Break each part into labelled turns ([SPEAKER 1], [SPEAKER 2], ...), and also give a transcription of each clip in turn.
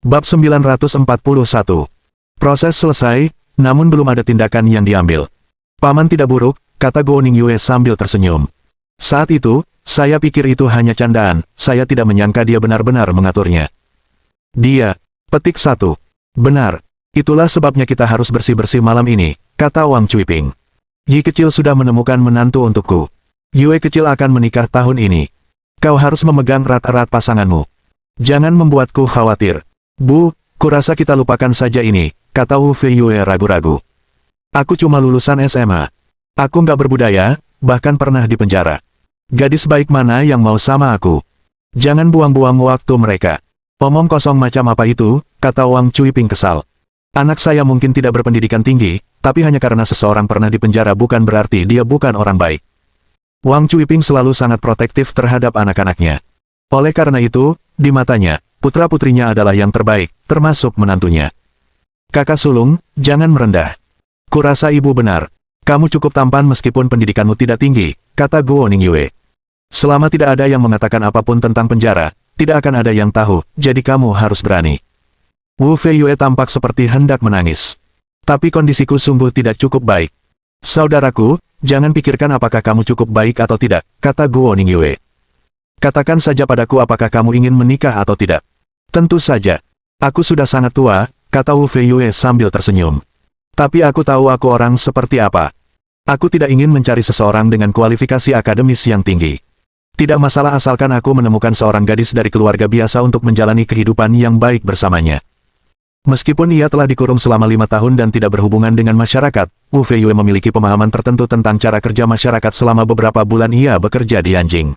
[SPEAKER 1] Bab 941. Proses selesai, namun belum ada tindakan yang diambil. Paman tidak buruk, kata Guo Ningyue sambil tersenyum. Saat itu, saya pikir itu hanya candaan, saya tidak menyangka dia benar-benar mengaturnya. Dia, petik 1. Benar, itulah sebabnya kita harus bersih-bersih malam ini, kata Wang Cuiping. Yi kecil sudah menemukan menantu untukku. Yue kecil akan menikah tahun ini. Kau harus memegang erat-erat pasanganmu. Jangan membuatku khawatir. Bu, kurasa kita lupakan saja ini, kata Wu Fei Yue ragu-ragu. Aku cuma lulusan SMA. Aku nggak berbudaya, bahkan pernah di penjara. Gadis baik mana yang mau sama aku? Jangan buang-buang waktu mereka. Omong kosong macam apa itu, kata Wang Cuiping kesal. Anak saya mungkin tidak berpendidikan tinggi, tapi hanya karena seseorang pernah di penjara bukan berarti dia bukan orang baik. Wang Cuiping selalu sangat protektif terhadap anak-anaknya. Oleh karena itu, di matanya, putra-putrinya adalah yang terbaik, termasuk menantunya. Kakak sulung, jangan merendah. Kurasa ibu benar. Kamu cukup tampan meskipun pendidikanmu tidak tinggi, kata Guo Ningyue. Selama tidak ada yang mengatakan apapun tentang penjara, tidak akan ada yang tahu, jadi kamu harus berani. Wu Fei Yue tampak seperti hendak menangis. Tapi kondisiku sungguh tidak cukup baik. Saudaraku, jangan pikirkan apakah kamu cukup baik atau tidak, kata Guo Ningyue. Katakan saja padaku apakah kamu ingin menikah atau tidak. Tentu saja. Aku sudah sangat tua, kata Wu Fei Yue sambil tersenyum. Tapi aku tahu aku orang seperti apa. Aku tidak ingin mencari seseorang dengan kualifikasi akademis yang tinggi. Tidak masalah asalkan aku menemukan seorang gadis dari keluarga biasa untuk menjalani kehidupan yang baik bersamanya. Meskipun ia telah dikurung selama 5 tahun dan tidak berhubungan dengan masyarakat, Wu Fei Yue memiliki pemahaman tertentu tentang cara kerja masyarakat selama beberapa bulan ia bekerja di Yanjing.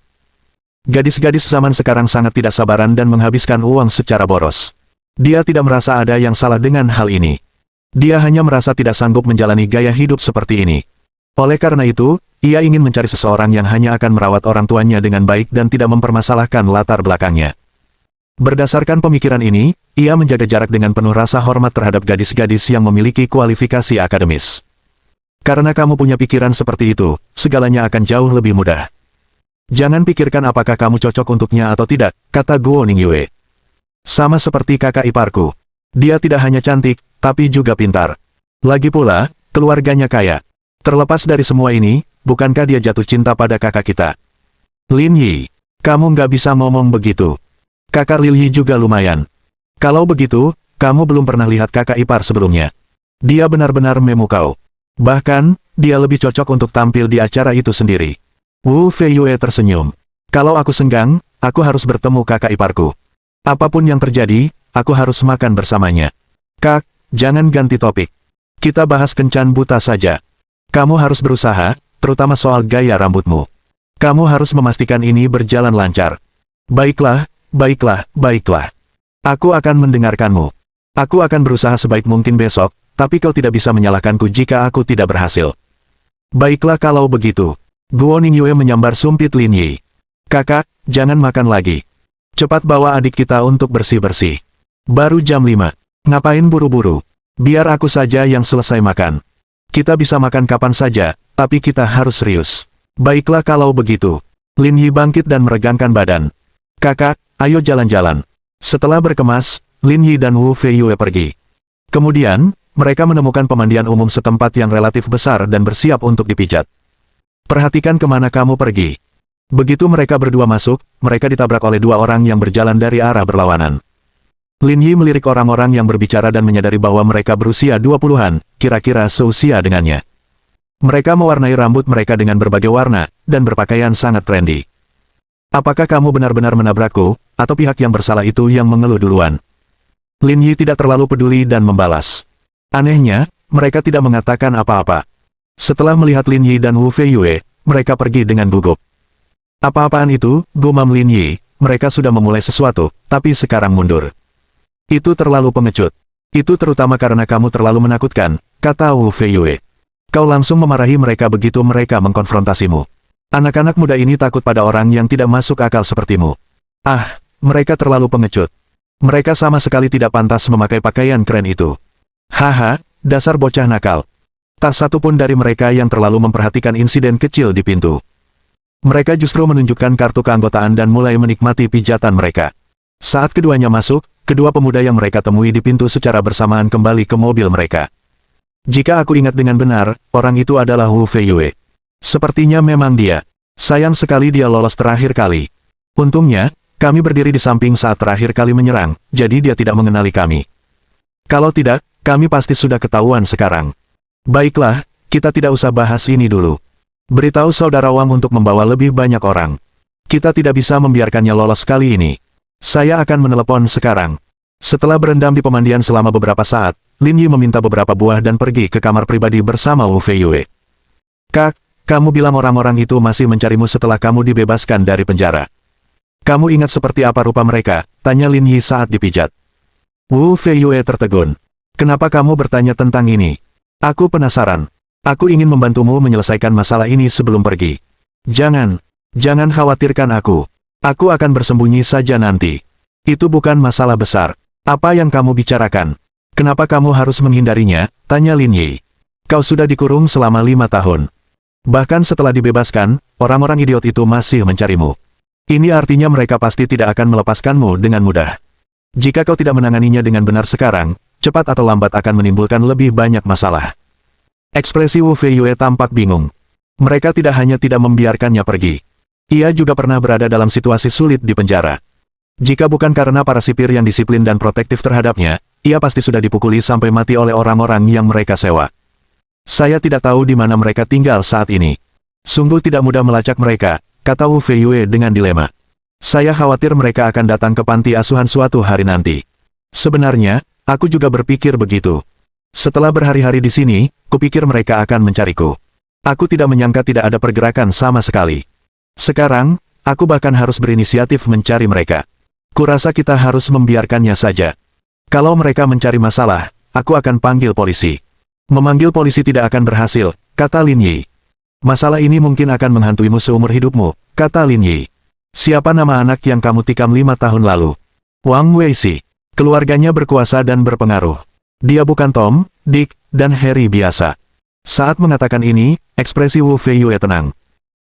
[SPEAKER 1] Gadis-gadis zaman sekarang sangat tidak sabaran dan menghabiskan uang secara boros. Dia tidak merasa ada yang salah dengan hal ini. Dia hanya merasa tidak sanggup menjalani gaya hidup seperti ini. Oleh karena itu, ia ingin mencari seseorang yang hanya akan merawat orang tuanya dengan baik dan tidak mempermasalahkan latar belakangnya. Berdasarkan pemikiran ini, ia menjaga jarak dengan penuh rasa hormat terhadap gadis-gadis yang memiliki kualifikasi akademis. Karena kamu punya pikiran seperti itu, segalanya akan jauh lebih mudah. Jangan pikirkan apakah kamu cocok untuknya atau tidak, kata Guo Ningyue. Sama seperti kakak iparku. Dia tidak hanya cantik, tapi juga pintar. Lagi pula, keluarganya kaya. Terlepas dari semua ini, bukankah dia jatuh cinta pada kakak kita? Lin Yi, kamu nggak bisa ngomong begitu. Kakak Lil Yi juga lumayan. Kalau begitu, kamu belum pernah lihat kakak ipar sebelumnya. Dia benar-benar memukau. Bahkan, dia lebih cocok untuk tampil di acara itu sendiri. Wu Fei Yue tersenyum. Kalau aku senggang, aku harus bertemu kakak iparku. Apapun yang terjadi, aku harus makan bersamanya. Kak, jangan ganti topik. Kita bahas kencan buta saja. Kamu harus berusaha, terutama soal gaya rambutmu. Kamu harus memastikan ini berjalan lancar. Baiklah, baiklah, baiklah. Aku akan mendengarkanmu. Aku akan berusaha sebaik mungkin besok, tapi kau tidak bisa menyalahkanku jika aku tidak berhasil. Baiklah kalau begitu. Guo Ningyue menyambar sumpit Lin Yi. Kakak, jangan makan lagi. Cepat bawa adik kita untuk bersih-bersih. Baru jam 5. Ngapain buru-buru? Biar aku saja yang selesai makan. Kita bisa makan kapan saja, tapi kita harus serius. Baiklah kalau begitu. Lin Yi bangkit dan meregangkan badan. Kakak, ayo jalan-jalan. Setelah berkemas, Lin Yi dan Wu Fei Yue pergi. Kemudian, mereka menemukan pemandian umum setempat yang relatif besar dan bersiap untuk dipijat. Perhatikan kemana kamu pergi. Begitu mereka berdua masuk, mereka ditabrak oleh 2 orang yang berjalan dari arah berlawanan. Lin Yi melirik orang-orang yang berbicara dan menyadari bahwa mereka berusia 20-an, kira-kira seusia dengannya. Mereka mewarnai rambut mereka dengan berbagai warna, dan berpakaian sangat trendy. Apakah kamu benar-benar menabrakku, atau pihak yang bersalah itu yang mengeluh duluan? Lin Yi tidak terlalu peduli dan membalas. Anehnya, mereka tidak mengatakan apa-apa. Setelah melihat Lin Yi dan Wu Fei Yue, mereka pergi dengan gugup. Apa-apaan itu, gumam Lin Yi, mereka sudah memulai sesuatu, tapi sekarang mundur. Itu terlalu pengecut. Itu terutama karena kamu terlalu menakutkan, kata Wu Fei Yue. Kau langsung memarahi mereka begitu mereka mengkonfrontasimu. Anak-anak muda ini takut pada orang yang tidak masuk akal sepertimu. Ah, mereka terlalu pengecut. Mereka sama sekali tidak pantas memakai pakaian keren itu. Haha, dasar bocah nakal. Tak satu pun dari mereka yang terlalu memperhatikan insiden kecil di pintu. Mereka justru menunjukkan kartu keanggotaan dan mulai menikmati pijatan mereka. Saat keduanya masuk, kedua pemuda yang mereka temui di pintu secara bersamaan kembali ke mobil mereka. Jika aku ingat dengan benar, orang itu adalah Wu Feiyue. Sepertinya memang dia. Sayang sekali dia lolos terakhir kali. Untungnya, kami berdiri di samping saat terakhir kali menyerang, jadi dia tidak mengenali kami. Kalau tidak, kami pasti sudah ketahuan sekarang. Baiklah, kita tidak usah bahas ini dulu. Beritahu Saudara Wang untuk membawa lebih banyak orang. Kita tidak bisa membiarkannya lolos kali ini. Saya akan menelepon sekarang. Setelah berendam di pemandian selama beberapa saat, Lin Yi meminta beberapa buah dan pergi ke kamar pribadi bersama Wu Feiyue. Kak, kamu bilang orang-orang itu masih mencarimu setelah kamu dibebaskan dari penjara. Kamu ingat seperti apa rupa mereka? Tanya Lin Yi saat dipijat. Wu Feiyue tertegun. Kenapa kamu bertanya tentang ini? Aku penasaran. Aku ingin membantumu menyelesaikan masalah ini sebelum pergi. Jangan khawatirkan aku. Aku akan bersembunyi saja nanti. Itu bukan masalah besar. Apa yang kamu bicarakan? Kenapa kamu harus menghindarinya? Tanya Lin Yi. Kau sudah dikurung selama 5 tahun. Bahkan setelah dibebaskan, orang-orang idiot itu masih mencarimu. Ini artinya mereka pasti tidak akan melepaskanmu dengan mudah. Jika kau tidak menanganinya dengan benar sekarang, cepat atau lambat akan menimbulkan lebih banyak masalah. Ekspresi Wu Feiyue tampak bingung. Mereka tidak hanya tidak membiarkannya pergi. Ia juga pernah berada dalam situasi sulit di penjara. Jika bukan karena para sipir yang disiplin dan protektif terhadapnya, ia pasti sudah dipukuli sampai mati oleh orang-orang yang mereka sewa. Saya tidak tahu di mana mereka tinggal saat ini. Sungguh tidak mudah melacak mereka, kata Wu Feiyue dengan dilema. Saya khawatir mereka akan datang ke panti asuhan suatu hari nanti. Sebenarnya, aku juga berpikir begitu. Setelah berhari-hari di sini, kupikir mereka akan mencariku. Aku tidak menyangka tidak ada pergerakan sama sekali. Sekarang, aku bahkan harus berinisiatif mencari mereka. Kurasa kita harus membiarkannya saja. Kalau mereka mencari masalah, aku akan panggil polisi. Memanggil polisi tidak akan berhasil, kata Lin Yi. Masalah ini mungkin akan menghantuimu seumur hidupmu, kata Lin Yi. Siapa nama anak yang kamu tikam 5 tahun lalu? Wang Weishi. Keluarganya berkuasa dan berpengaruh. Dia bukan Tom, Dick, dan Harry biasa. Saat mengatakan ini, ekspresi Wu Feiyue tenang.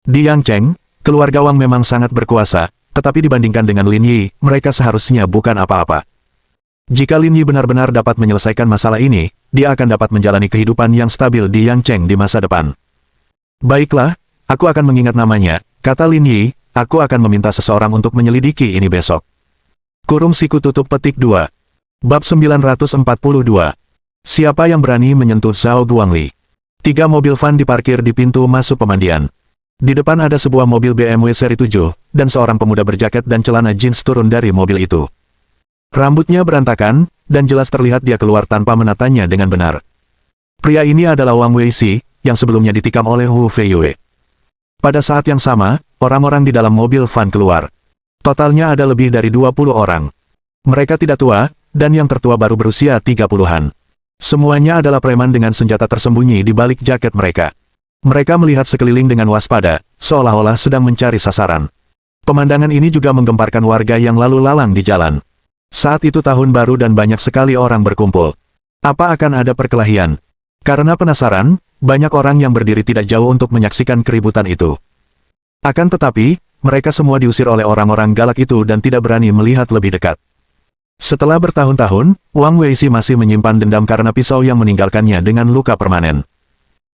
[SPEAKER 1] Di Yangcheng, keluarga Wang memang sangat berkuasa, tetapi dibandingkan dengan Lin Yi, mereka seharusnya bukan apa-apa. Jika Lin Yi benar-benar dapat menyelesaikan masalah ini, dia akan dapat menjalani kehidupan yang stabil di Yangcheng di masa depan. Baiklah, aku akan mengingat namanya, kata Lin Yi, aku akan meminta seseorang untuk menyelidiki ini besok. Kurung siku tutup petik 2. Bab 942. Siapa yang berani menyentuh Zhao Guangli? 3 mobil van diparkir di pintu masuk pemandian. Di depan ada sebuah mobil BMW seri 7, dan seorang pemuda berjaket dan celana jeans turun dari mobil itu. Rambutnya berantakan, dan jelas terlihat dia keluar tanpa menatanya dengan benar. Pria ini adalah Wang Weishi, yang sebelumnya ditikam oleh Wu Feiyue. Pada saat yang sama, orang-orang di dalam mobil van keluar. Totalnya ada lebih dari 20 orang. Mereka tidak tua, dan yang tertua baru berusia 30-an. Semuanya adalah preman dengan senjata tersembunyi di balik jaket mereka. Mereka melihat sekeliling dengan waspada, seolah-olah sedang mencari sasaran. Pemandangan ini juga menggemparkan warga yang lalu lalang di jalan. Saat itu tahun baru dan banyak sekali orang berkumpul. Apa akan ada perkelahian? Karena penasaran, banyak orang yang berdiri tidak jauh untuk menyaksikan keributan itu. Akan tetapi, mereka semua diusir oleh orang-orang galak itu dan tidak berani melihat lebih dekat. Setelah bertahun-tahun, Wang Weishi masih menyimpan dendam karena pisau yang meninggalkannya dengan luka permanen.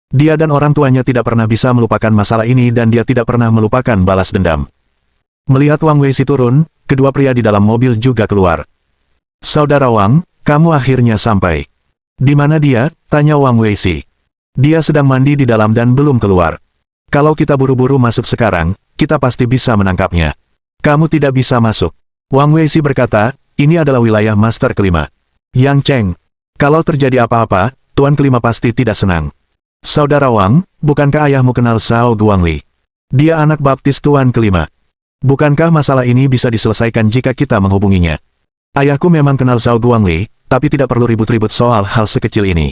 [SPEAKER 1] Dia dan orang tuanya tidak pernah bisa melupakan masalah ini dan dia tidak pernah melupakan balas dendam. Melihat Wang Weishi turun, kedua pria di dalam mobil juga keluar. Saudara Wang, kamu akhirnya sampai. Di mana dia? Tanya Wang Weishi. Dia sedang mandi di dalam dan belum keluar. Kalau kita buru-buru masuk sekarang, kita pasti bisa menangkapnya. Kamu tidak bisa masuk. Wang Weishi berkata, ini adalah wilayah Master Kelima. Yangcheng. Kalau terjadi apa-apa, Tuan Kelima pasti tidak senang. Saudara Wang, bukankah ayahmu kenal Zhao Guangli? Dia anak baptis Tuan Kelima. Bukankah masalah ini bisa diselesaikan jika kita menghubunginya? Ayahku memang kenal Zhao Guangli, tapi tidak perlu ribut-ribut soal hal sekecil ini.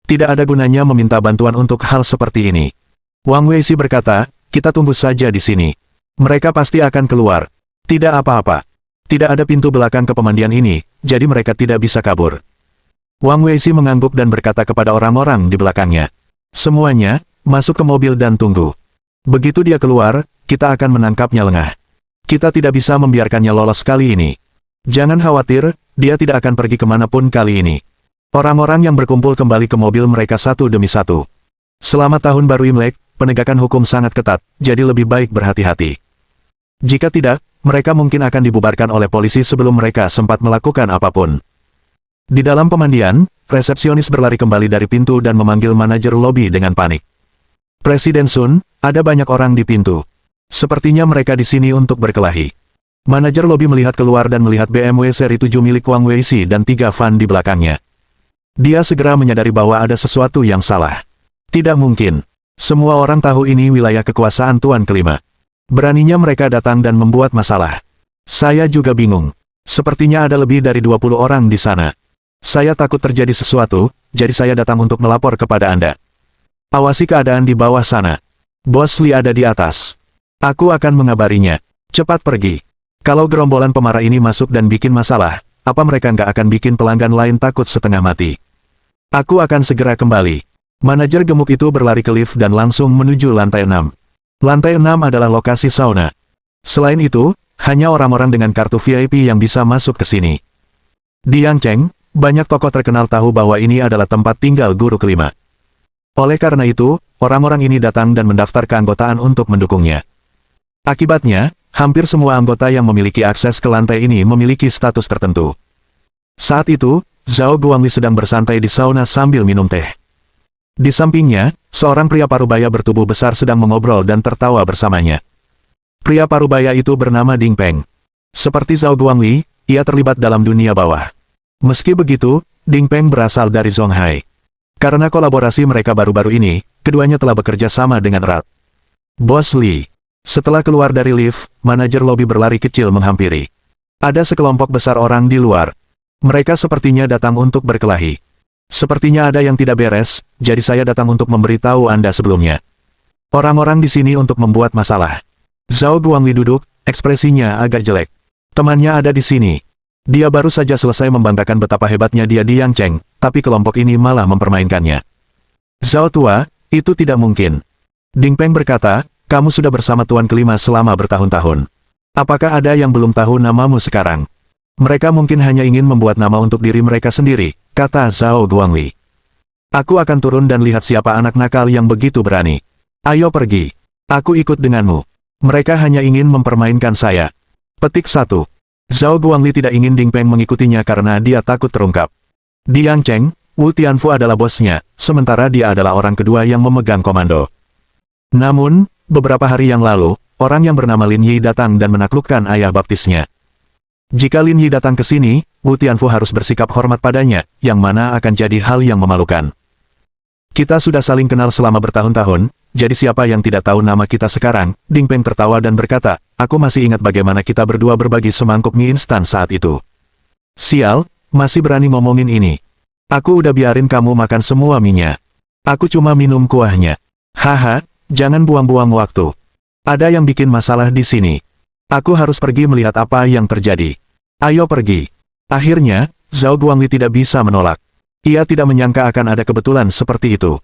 [SPEAKER 1] Tidak ada gunanya meminta bantuan untuk hal seperti ini. Wang Weishi berkata, kita tunggu saja di sini. Mereka pasti akan keluar. Tidak apa-apa. Tidak ada pintu belakang ke pemandian ini, jadi mereka tidak bisa kabur. Wang Weishi mengangguk dan berkata kepada orang-orang di belakangnya. Semuanya, masuk ke mobil dan tunggu. Begitu dia keluar, kita akan menangkapnya lengah. Kita tidak bisa membiarkannya lolos kali ini. Jangan khawatir, dia tidak akan pergi kemanapun kali ini. Orang-orang yang berkumpul kembali ke mobil mereka satu demi satu. Selamat Tahun Baru Imlek, penegakan hukum sangat ketat, jadi lebih baik berhati-hati. Jika tidak, mereka mungkin akan dibubarkan oleh polisi sebelum mereka sempat melakukan apapun. Di dalam pemandian, resepsionis berlari kembali dari pintu dan memanggil manajer lobi dengan panik. Presiden Sun, ada banyak orang di pintu. Sepertinya mereka di sini untuk berkelahi. Manajer lobi melihat keluar dan melihat BMW seri 7 milik Wang Weishi dan 3 van di belakangnya. Dia segera menyadari bahwa ada sesuatu yang salah. Tidak mungkin. Semua orang tahu ini wilayah kekuasaan Tuan Kelima. Beraninya mereka datang dan membuat masalah. Saya juga bingung. Sepertinya ada lebih dari 20 orang di sana. Saya takut terjadi sesuatu, jadi saya datang untuk melapor kepada Anda. Awasi keadaan di bawah sana. Bos Li ada di atas. Aku akan mengabarinya. Cepat pergi. Kalau gerombolan pemarah ini masuk dan bikin masalah, apa mereka nggak akan bikin pelanggan lain takut setengah mati? Aku akan segera kembali. Manajer gemuk itu berlari ke lift dan langsung menuju lantai 6. Lantai 6 adalah lokasi sauna. Selain itu, hanya orang-orang dengan kartu VIP yang bisa masuk ke sini. Di Yangcheng, banyak tokoh terkenal tahu bahwa ini adalah tempat tinggal guru kelima. Oleh karena itu, orang-orang ini datang dan mendaftar keanggotaan untuk mendukungnya. Akibatnya, hampir semua anggota yang memiliki akses ke lantai ini memiliki status tertentu. Saat itu, Zhao Guangli sedang bersantai di sauna sambil minum teh. Di sampingnya, seorang pria parubaya bertubuh besar sedang mengobrol dan tertawa bersamanya. Pria parubaya itu bernama Ding Peng. Seperti Zhao Guangli, ia terlibat dalam dunia bawah. Meski begitu, Ding Peng berasal dari Zonghai. Karena kolaborasi mereka baru-baru ini, keduanya telah bekerja sama dengan erat. Bos Li. Setelah keluar dari lift, manajer lobi berlari kecil menghampiri. Ada sekelompok besar orang di luar. Mereka sepertinya datang untuk berkelahi. Sepertinya ada yang tidak beres, jadi saya datang untuk memberitahu Anda sebelumnya. Orang-orang di sini untuk membuat masalah. Zhao Guangli duduk, ekspresinya agak jelek. Temannya ada di sini. Dia baru saja selesai membanggakan betapa hebatnya dia di Yangcheng, tapi kelompok ini malah mempermainkannya. Zhao tua, itu tidak mungkin. Ding Peng berkata, kamu sudah bersama Tuan Kelima selama bertahun-tahun. Apakah ada yang belum tahu namamu sekarang? Mereka mungkin hanya ingin membuat nama untuk diri mereka sendiri, kata Zhao Guangli. Aku akan turun dan lihat siapa anak nakal yang begitu berani. Ayo pergi. Aku ikut denganmu. Mereka hanya ingin mempermainkan saya. Petik 1. Zhao Guangli tidak ingin Ding Peng mengikutinya karena dia takut terungkap. Di Yangcheng, Wu Tianfu adalah bosnya, sementara dia adalah orang kedua yang memegang komando. Namun, beberapa hari yang lalu, orang yang bernama Lin Yi datang dan menaklukkan ayah baptisnya. Jika Lin Yi datang ke sini, Wu Tianfu harus bersikap hormat padanya, yang mana akan jadi hal yang memalukan. Kita sudah saling kenal selama bertahun-tahun, jadi siapa yang tidak tahu nama kita sekarang? Ding Peng tertawa dan berkata, aku masih ingat bagaimana kita berdua berbagi semangkuk mie instan saat itu. Sial, masih berani ngomongin ini. Aku udah biarin kamu makan semua mie-nya. Aku cuma minum kuahnya. Haha, jangan buang-buang waktu. Ada yang bikin masalah di sini. Aku harus pergi melihat apa yang terjadi. Ayo pergi. Akhirnya, Zhao Guangli tidak bisa menolak. Ia tidak menyangka akan ada kebetulan seperti itu.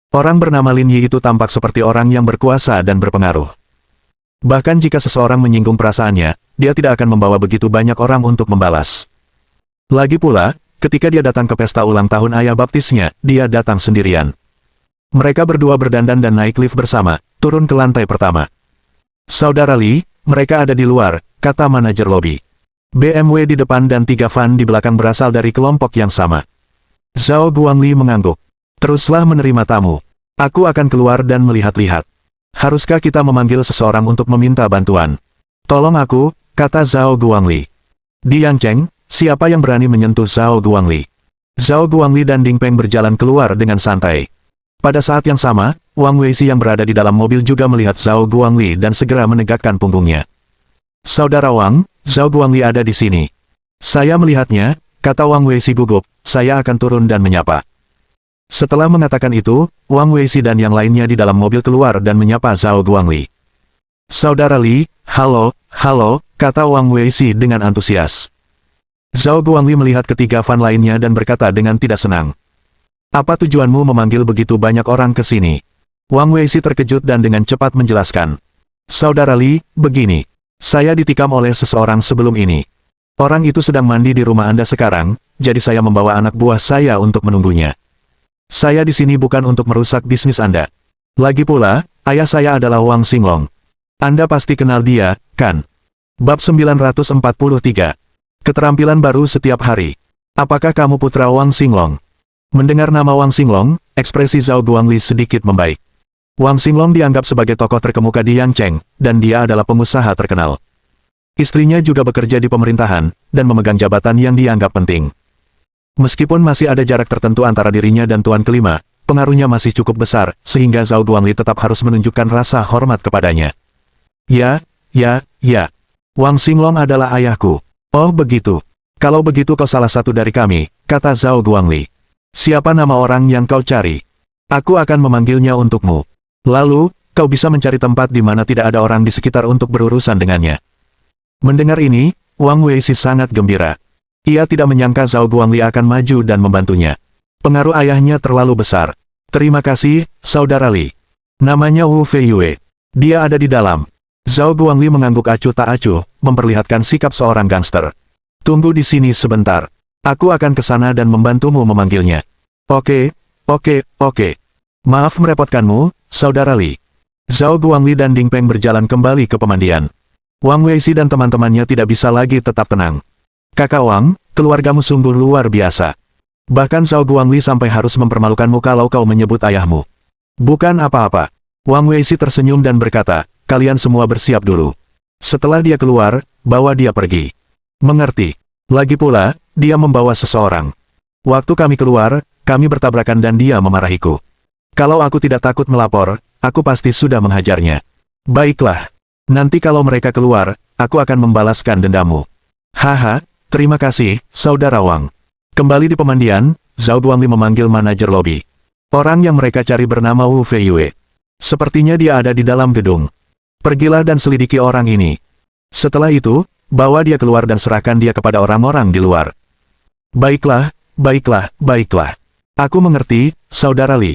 [SPEAKER 1] Orang bernama Lin Yi itu tampak seperti orang yang berkuasa dan berpengaruh. Bahkan jika seseorang menyinggung perasaannya, dia tidak akan membawa begitu banyak orang untuk membalas. Lagi pula, ketika dia datang ke pesta ulang tahun ayah baptisnya, dia datang sendirian. Mereka berdua berdandan dan naik lift bersama, turun ke lantai pertama. Saudara Li, mereka ada di luar, kata manajer lobi. BMW di depan dan 3 van di belakang berasal dari kelompok yang sama. Zhao Guangli mengangguk. Teruslah menerima tamu. Aku akan keluar dan melihat-lihat. Haruskah kita memanggil seseorang untuk meminta bantuan? Tolong aku, kata Zhao Guangli. Di Yangcheng, siapa yang berani menyentuh Zhao Guangli? Zhao Guangli dan Ding Peng berjalan keluar dengan santai. Pada saat yang sama, Wang Weishi yang berada di dalam mobil juga melihat Zhao Guangli dan segera menegakkan punggungnya. Saudara Wang, Zhao Guangli ada di sini. Saya melihatnya, kata Wang Weishi gugup, saya akan turun dan menyapa. Setelah mengatakan itu, Wang Weishi dan yang lainnya di dalam mobil keluar dan menyapa Zhao Guangli. Saudara Li, halo, kata Wang Weishi dengan antusias. Zhao Guangli melihat ketiga van lainnya dan berkata dengan tidak senang. Apa tujuanmu memanggil begitu banyak orang ke sini? Wang Weishi terkejut dan dengan cepat menjelaskan. Saudara Li, begini. Saya ditikam oleh seseorang sebelum ini. Orang itu sedang mandi di rumah Anda sekarang, jadi saya membawa anak buah saya untuk menunggunya. Saya di sini bukan untuk merusak bisnis Anda. Lagi pula, ayah saya adalah Wang Xinglong. Anda pasti kenal dia, kan? Bab 943. Keterampilan baru setiap hari. Apakah kamu putra Wang Xinglong? Mendengar nama Wang Xinglong, ekspresi Zhao Guangli sedikit membaik. Wang Xinglong dianggap sebagai tokoh terkemuka di Yangcheng, dan dia adalah pengusaha terkenal. Istrinya juga bekerja di pemerintahan, dan memegang jabatan yang dianggap penting. Meskipun masih ada jarak tertentu antara dirinya dan Tuan Kelima, pengaruhnya masih cukup besar, sehingga Zhao Guangli tetap harus menunjukkan rasa hormat kepadanya. Ya. Wang Xinglong adalah ayahku. Oh begitu. Kalau begitu kau salah satu dari kami, kata Zhao Guangli. Siapa nama orang yang kau cari? Aku akan memanggilnya untukmu. Lalu, kau bisa mencari tempat di mana tidak ada orang di sekitar untuk berurusan dengannya. Mendengar ini, Wang Weishi sangat gembira. Ia tidak menyangka Zhao Guangli akan maju dan membantunya. Pengaruh ayahnya terlalu besar. Terima kasih, Saudara Li. Namanya Wu Feiyue. Dia ada di dalam. Zhao Guangli mengangguk acuh tak acuh, memperlihatkan sikap seorang gangster. Tunggu di sini sebentar. Aku akan ke sana dan membantumu memanggilnya. Oke. Maaf merepotkanmu, Saudara Li. Zhao Guangli dan Ding Peng berjalan kembali ke pemandian. Wang Weishi dan teman-temannya tidak bisa lagi tetap tenang. Kakak Wang, keluargamu sungguh luar biasa. Bahkan Zhao Guangli sampai harus mempermalukanmu kalau kau menyebut ayahmu. Bukan apa-apa. Wang Weishi tersenyum dan berkata, kalian semua bersiap dulu. Setelah dia keluar, bawa dia pergi. Mengerti. Lagi pula, dia membawa seseorang. Waktu kami keluar, kami bertabrakan dan dia memarahiku. Kalau aku tidak takut melapor, aku pasti sudah menghajarnya. Baiklah. Nanti kalau mereka keluar, aku akan membalaskan dendamu. Haha. Terima kasih, Saudara Wang. Kembali di pemandian, Zhao Guangli memanggil manajer lobi. Orang yang mereka cari bernama Wu Feiyue. Sepertinya dia ada di dalam gedung. Pergilah dan selidiki orang ini. Setelah itu, bawa dia keluar dan serahkan dia kepada orang-orang di luar. Baiklah. Aku mengerti, Saudara Li.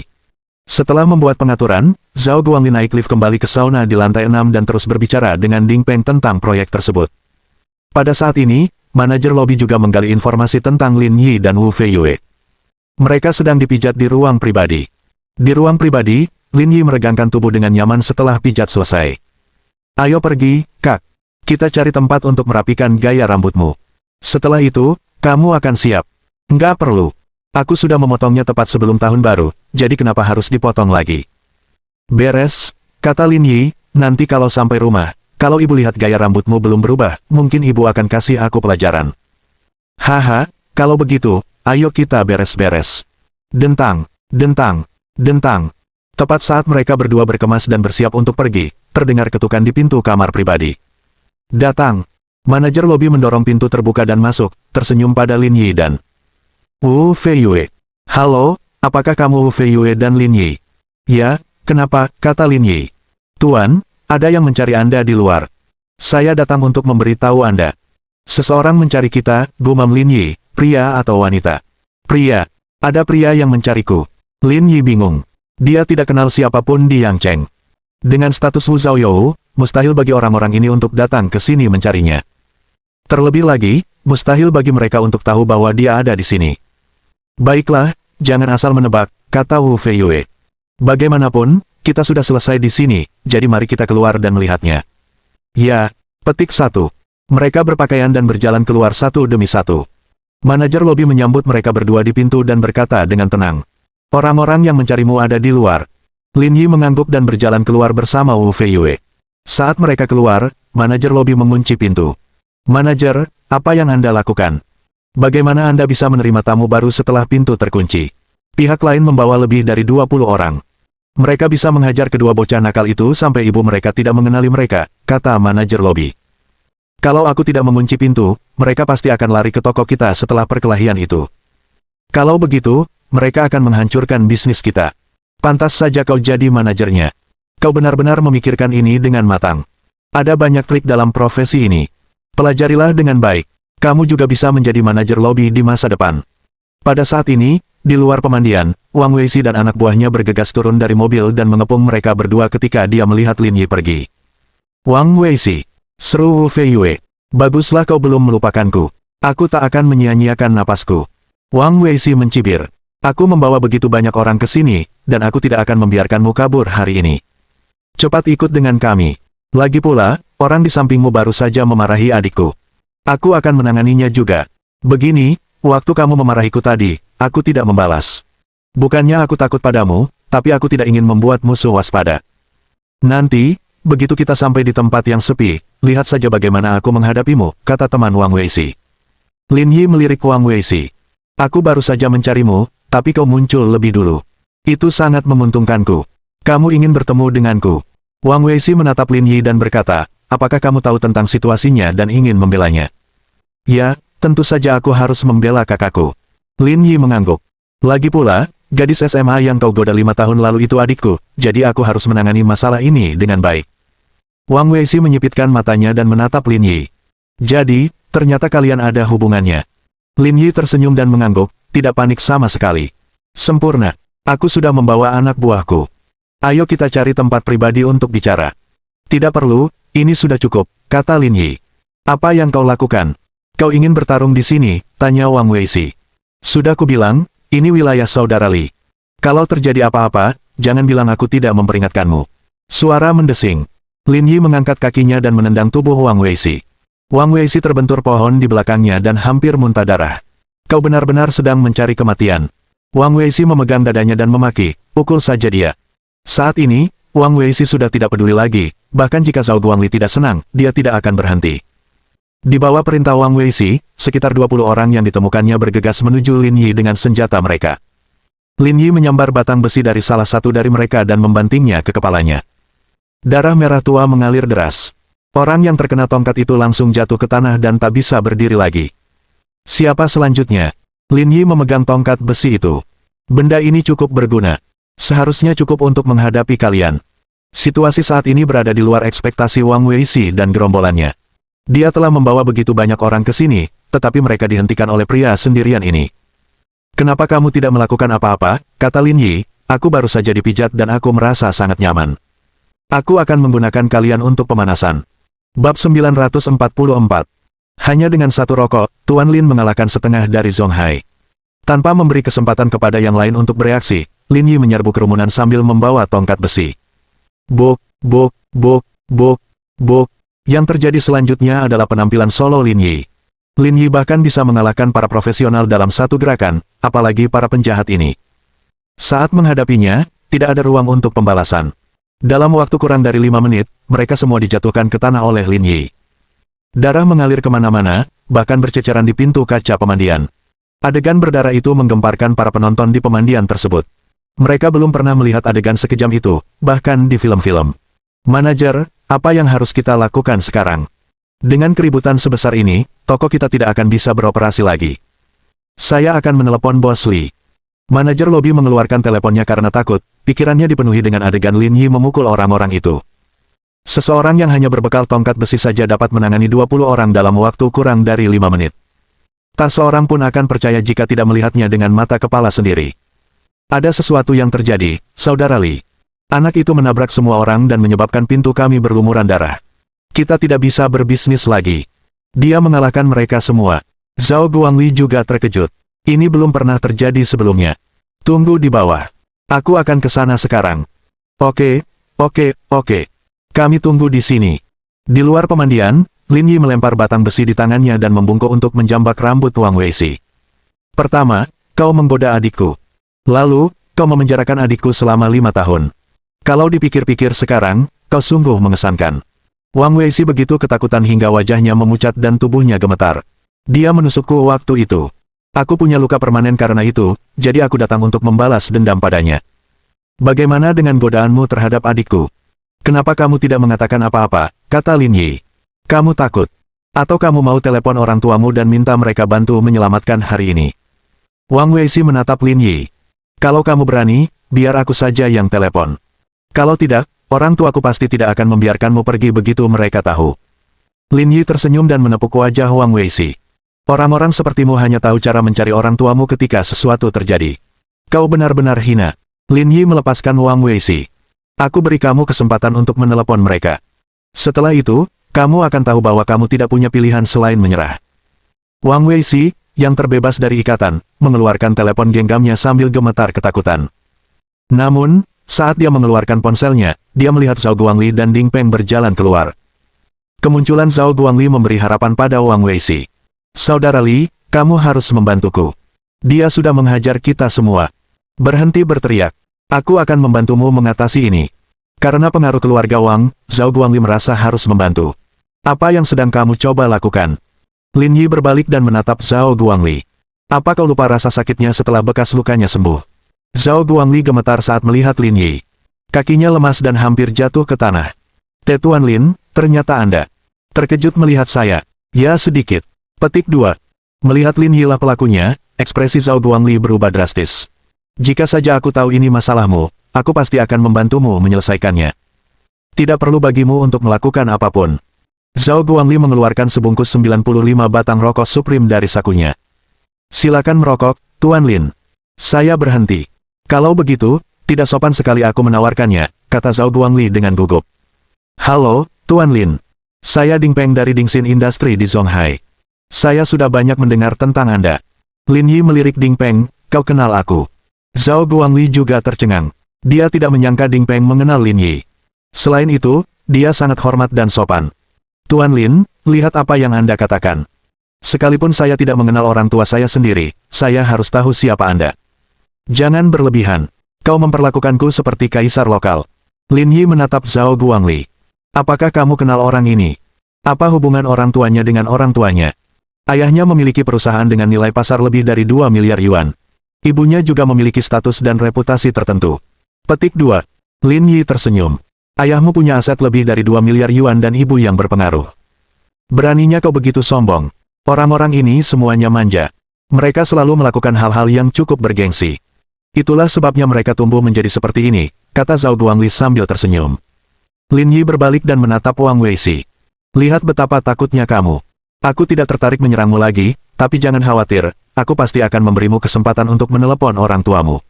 [SPEAKER 1] Setelah membuat pengaturan, Zhao Guangli naik lift kembali ke sauna di lantai 6 dan terus berbicara dengan Ding Peng tentang proyek tersebut. Pada saat ini, manajer lobi juga menggali informasi tentang Lin Yi dan Wu Feiyue. Mereka sedang dipijat di ruang pribadi. Di ruang pribadi, Lin Yi meregangkan tubuh dengan nyaman setelah pijat selesai. Ayo pergi, Kak. Kita cari tempat untuk merapikan gaya rambutmu. Setelah itu, kamu akan siap. Enggak perlu. Aku sudah memotongnya tepat sebelum tahun baru, jadi kenapa harus dipotong lagi? Beres, kata Lin Yi, nanti kalau sampai rumah, kalau ibu lihat gaya rambutmu belum berubah, mungkin ibu akan kasih aku pelajaran. Haha, kalau begitu, ayo kita beres-beres. Dentang. Tepat saat mereka berdua berkemas dan bersiap untuk pergi, terdengar ketukan di pintu kamar pribadi. Datang. Manajer lobi mendorong pintu terbuka dan masuk, tersenyum pada Lin Yi dan Wu Feiyue. Halo, apakah kamu Wu Feiyue dan Lin Yi? Ya, kenapa, kata Lin Yi. Tuan, ada yang mencari Anda di luar. Saya datang untuk memberitahu Anda. Seseorang mencari kita, gumam Lin Yi, pria atau wanita? Pria. Ada pria yang mencariku. Lin Yi bingung. Dia tidak kenal siapapun di Yangcheng. Dengan status Wu Zhaoyou, mustahil bagi orang-orang ini untuk datang ke sini mencarinya. Terlebih lagi, mustahil bagi mereka untuk tahu bahwa dia ada di sini. Baiklah, jangan asal menebak, kata Wu Feiyue. Bagaimanapun, kita sudah selesai di sini, jadi mari kita keluar dan melihatnya. Ya, petik 1. Mereka berpakaian dan berjalan keluar satu demi satu. Manajer lobi menyambut mereka berdua di pintu dan berkata dengan tenang. Orang-orang yang mencarimu ada di luar. Lin Yi mengangguk dan berjalan keluar bersama Wu Feiyue. Saat mereka keluar, manajer lobi mengunci pintu. Manajer, apa yang Anda lakukan? Bagaimana Anda bisa menerima tamu baru setelah pintu terkunci? Pihak lain membawa lebih dari 20 orang. Mereka bisa menghajar kedua bocah nakal itu sampai ibu mereka tidak mengenali mereka, kata manajer lobi. Kalau aku tidak mengunci pintu, mereka pasti akan lari ke toko kita setelah perkelahian itu. Kalau begitu, mereka akan menghancurkan bisnis kita. Pantas saja kau jadi manajernya. Kau benar-benar memikirkan ini dengan matang. Ada banyak trik dalam profesi ini. Pelajarilah dengan baik. Kamu juga bisa menjadi manajer lobi di masa depan. Pada saat ini, di luar pemandian, Wang Weishi dan anak buahnya bergegas turun dari mobil dan mengepung mereka berdua ketika dia melihat Lin Yi pergi. Wang Weishi, seru Wu Feiyue. Baguslah kau belum melupakanku. Aku tak akan menyia-nyiakan napasku. Wang Weishi mencibir. Aku membawa begitu banyak orang ke sini, dan aku tidak akan membiarkanmu kabur hari ini. Cepat ikut dengan kami. Lagi pula, orang di sampingmu baru saja memarahi adikku. Aku akan menanganinya juga. Begini, waktu kamu memarahiku tadi, aku tidak membalas. Bukannya aku takut padamu, tapi aku tidak ingin membuat musuh waspada. Nanti, begitu kita sampai di tempat yang sepi, lihat saja bagaimana aku menghadapimu, kata teman Wang Weishi. Lin Yi melirik Wang Weishi. Aku baru saja mencarimu, tapi kau muncul lebih dulu. Itu sangat menguntungkanku. Kamu ingin bertemu denganku. Wang Weishi menatap Lin Yi dan berkata, apakah kamu tahu tentang situasinya dan ingin membelanya? Ya, tentu saja aku harus membela kakakku. Lin Yi mengangguk. Lagi pula, gadis SMA yang kau goda 5 tahun lalu itu adikku, jadi aku harus menangani masalah ini dengan baik. Wang Weishi menyipitkan matanya dan menatap Lin Yi. Jadi, ternyata kalian ada hubungannya. Lin Yi tersenyum dan mengangguk, tidak panik sama sekali. Sempurna. Aku sudah membawa anak buahku. Ayo kita cari tempat pribadi untuk bicara. Tidak perlu, ini sudah cukup, kata Lin Yi. Apa yang kau lakukan? Kau ingin bertarung di sini, tanya Wang Weishi. Sudah kubilang, ini wilayah saudara Li. Kalau terjadi apa-apa, jangan bilang aku tidak memperingatkanmu. Suara mendesing. Lin Yi mengangkat kakinya dan menendang tubuh Wang Weishi. Wang Weishi terbentur pohon di belakangnya dan hampir muntah darah. Kau benar-benar sedang mencari kematian. Wang Weishi memegang dadanya dan memaki, pukul saja dia. Saat ini, Wang Weishi sudah tidak peduli lagi, bahkan jika Zhao Guangli tidak senang, dia tidak akan berhenti. Di bawah perintah Wang Weishi, sekitar 20 orang yang ditemukannya bergegas menuju Lin Yi dengan senjata mereka. Lin Yi menyambar batang besi dari salah satu dari mereka dan membantingnya ke kepalanya. Darah merah tua mengalir deras. Orang yang terkena tongkat itu langsung jatuh ke tanah dan tak bisa berdiri lagi. Siapa selanjutnya? Lin Yi memegang tongkat besi itu. Benda ini cukup berguna. Seharusnya cukup untuk menghadapi kalian. Situasi saat ini berada di luar ekspektasi Wang Weishi dan gerombolannya. Dia telah membawa begitu banyak orang ke sini, tetapi mereka dihentikan oleh pria sendirian ini. Kenapa kamu tidak melakukan apa-apa, kata Lin Yi, aku baru saja dipijat dan aku merasa sangat nyaman. Aku akan menggunakan kalian untuk pemanasan. Bab 944. Hanya dengan satu rokok, Tuan Lin mengalahkan setengah dari Zhong Hai. Tanpa memberi kesempatan kepada yang lain untuk bereaksi, Lin Yi menyerbu kerumunan sambil membawa tongkat besi. Bok, bok, bok, bok, bok. Yang terjadi selanjutnya adalah penampilan solo Lin Yi. Lin Yi bahkan bisa mengalahkan para profesional dalam satu gerakan, apalagi para penjahat ini. Saat menghadapinya, tidak ada ruang untuk pembalasan. Dalam waktu kurang dari 5 menit, mereka semua dijatuhkan ke tanah oleh Lin Yi. Darah mengalir kemana-mana, bahkan berceceran di pintu kaca pemandian. Adegan berdarah itu menggemparkan para penonton di pemandian tersebut. Mereka belum pernah melihat adegan sekejam itu, bahkan di film-film. Manajer, apa yang harus kita lakukan sekarang? Dengan keributan sebesar ini, toko kita tidak akan bisa beroperasi lagi. Saya akan menelepon Bos Li. Manajer lobi mengeluarkan teleponnya karena takut, pikirannya dipenuhi dengan adegan Lin Yi memukul orang-orang itu. Seseorang yang hanya berbekal tongkat besi saja dapat menangani 20 orang dalam waktu kurang dari 5 menit. Tak seorang pun akan percaya jika tidak melihatnya dengan mata kepala sendiri. Ada sesuatu yang terjadi, Saudara Li. Anak itu menabrak semua orang dan menyebabkan pintu kami berlumuran darah. Kita tidak bisa berbisnis lagi. Dia mengalahkan mereka semua. Zhao Guangli juga terkejut. Ini belum pernah terjadi sebelumnya. Tunggu di bawah. Aku akan ke sana sekarang. Oke. Kami tunggu di sini. Di luar pemandian, Lin Yi melempar batang besi di tangannya dan membungkuk untuk menjambak rambut Wang Weishi. Pertama, kau menggoda adikku. Lalu, kau memenjarakan adikku selama 5 tahun. Kalau dipikir-pikir sekarang, kau sungguh mengesankan. Wang Weishi begitu ketakutan hingga wajahnya memucat dan tubuhnya gemetar. Dia menusukku waktu itu. Aku punya luka permanen karena itu, jadi aku datang untuk membalas dendam padanya. Bagaimana dengan godaanmu terhadap adikku? Kenapa kamu tidak mengatakan apa-apa, kata Lin Yi. Kamu takut? Atau kamu mau telepon orang tuamu dan minta mereka bantu menyelamatkan hari ini? Wang Weishi menatap Lin Yi. Kalau kamu berani, biar aku saja yang telepon. Kalau tidak, orang tuaku pasti tidak akan membiarkanmu pergi begitu mereka tahu. Lin Yi tersenyum dan menepuk wajah Wang Weishi. Orang-orang sepertimu hanya tahu cara mencari orang tuamu ketika sesuatu terjadi. Kau benar-benar hina. Lin Yi melepaskan Wang Weishi. Aku beri kamu kesempatan untuk menelepon mereka. Setelah itu, kamu akan tahu bahwa kamu tidak punya pilihan selain menyerah. Wang Weishi, yang terbebas dari ikatan, mengeluarkan telepon genggamnya sambil gemetar ketakutan. Namun, saat dia mengeluarkan ponselnya, dia melihat Zhao Guangli dan Ding Peng berjalan keluar. Kemunculan Zhao Guangli memberi harapan pada Wang Weishi. Saudara Li, kamu harus membantuku. Dia sudah menghajar kita semua. Berhenti berteriak. Aku akan membantumu mengatasi ini. Karena pengaruh keluarga Wang, Zhao Guangli merasa harus membantu. Apa yang sedang kamu coba lakukan? Lin Yi berbalik dan menatap Zhao Guangli. Apa kau lupa rasa sakitnya setelah bekas lukanya sembuh? Zhao Guangli gemetar saat melihat Lin Yi. Kakinya lemas dan hampir jatuh ke tanah. Tuan Lin, ternyata Anda terkejut melihat saya. Ya sedikit. Petik 2. Melihat Lin Yi lah pelakunya, ekspresi Zhao Guangli berubah drastis. Jika saja aku tahu ini masalahmu, aku pasti akan membantumu menyelesaikannya. Tidak perlu bagimu untuk melakukan apapun. Zhao Guangli mengeluarkan sebungkus 95 batang rokok Supreme dari sakunya. Silakan merokok, Tuan Lin. Saya berhenti. Kalau begitu, tidak sopan sekali aku menawarkannya, kata Zhao Guangli dengan gugup. Halo, Tuan Lin. Saya Ding Peng dari Dingxin Industry di Zonghai. Saya sudah banyak mendengar tentang Anda. Lin Yi melirik Ding Peng, kau kenal aku. Zhao Guangli juga tercengang. Dia tidak menyangka Ding Peng mengenal Lin Yi. Selain itu, dia sangat hormat dan sopan. Tuan Lin, lihat apa yang Anda katakan. Sekalipun saya tidak mengenal orang tua saya sendiri, saya harus tahu siapa Anda. Jangan berlebihan. Kau memperlakukanku seperti kaisar lokal. Lin Yi menatap Zhao Guangli. Apakah kamu kenal orang ini? Apa hubungan orang tuanya dengan orang tuanya? Ayahnya memiliki perusahaan dengan nilai pasar lebih dari 2 miliar yuan. Ibunya juga memiliki status dan reputasi tertentu. Petik 2. Lin Yi tersenyum. Ayahmu punya aset lebih dari 2 miliar yuan dan ibu yang berpengaruh. Beraninya kau begitu sombong. Orang-orang ini semuanya manja. Mereka selalu melakukan hal-hal yang cukup bergengsi. Itulah sebabnya mereka tumbuh menjadi seperti ini, kata Zhao Guangli sambil tersenyum. Lin Yi berbalik dan menatap Wang Weishi. Lihat betapa takutnya kamu. Aku tidak tertarik menyerangmu lagi, tapi jangan khawatir, aku pasti akan memberimu kesempatan untuk menelepon orang tuamu.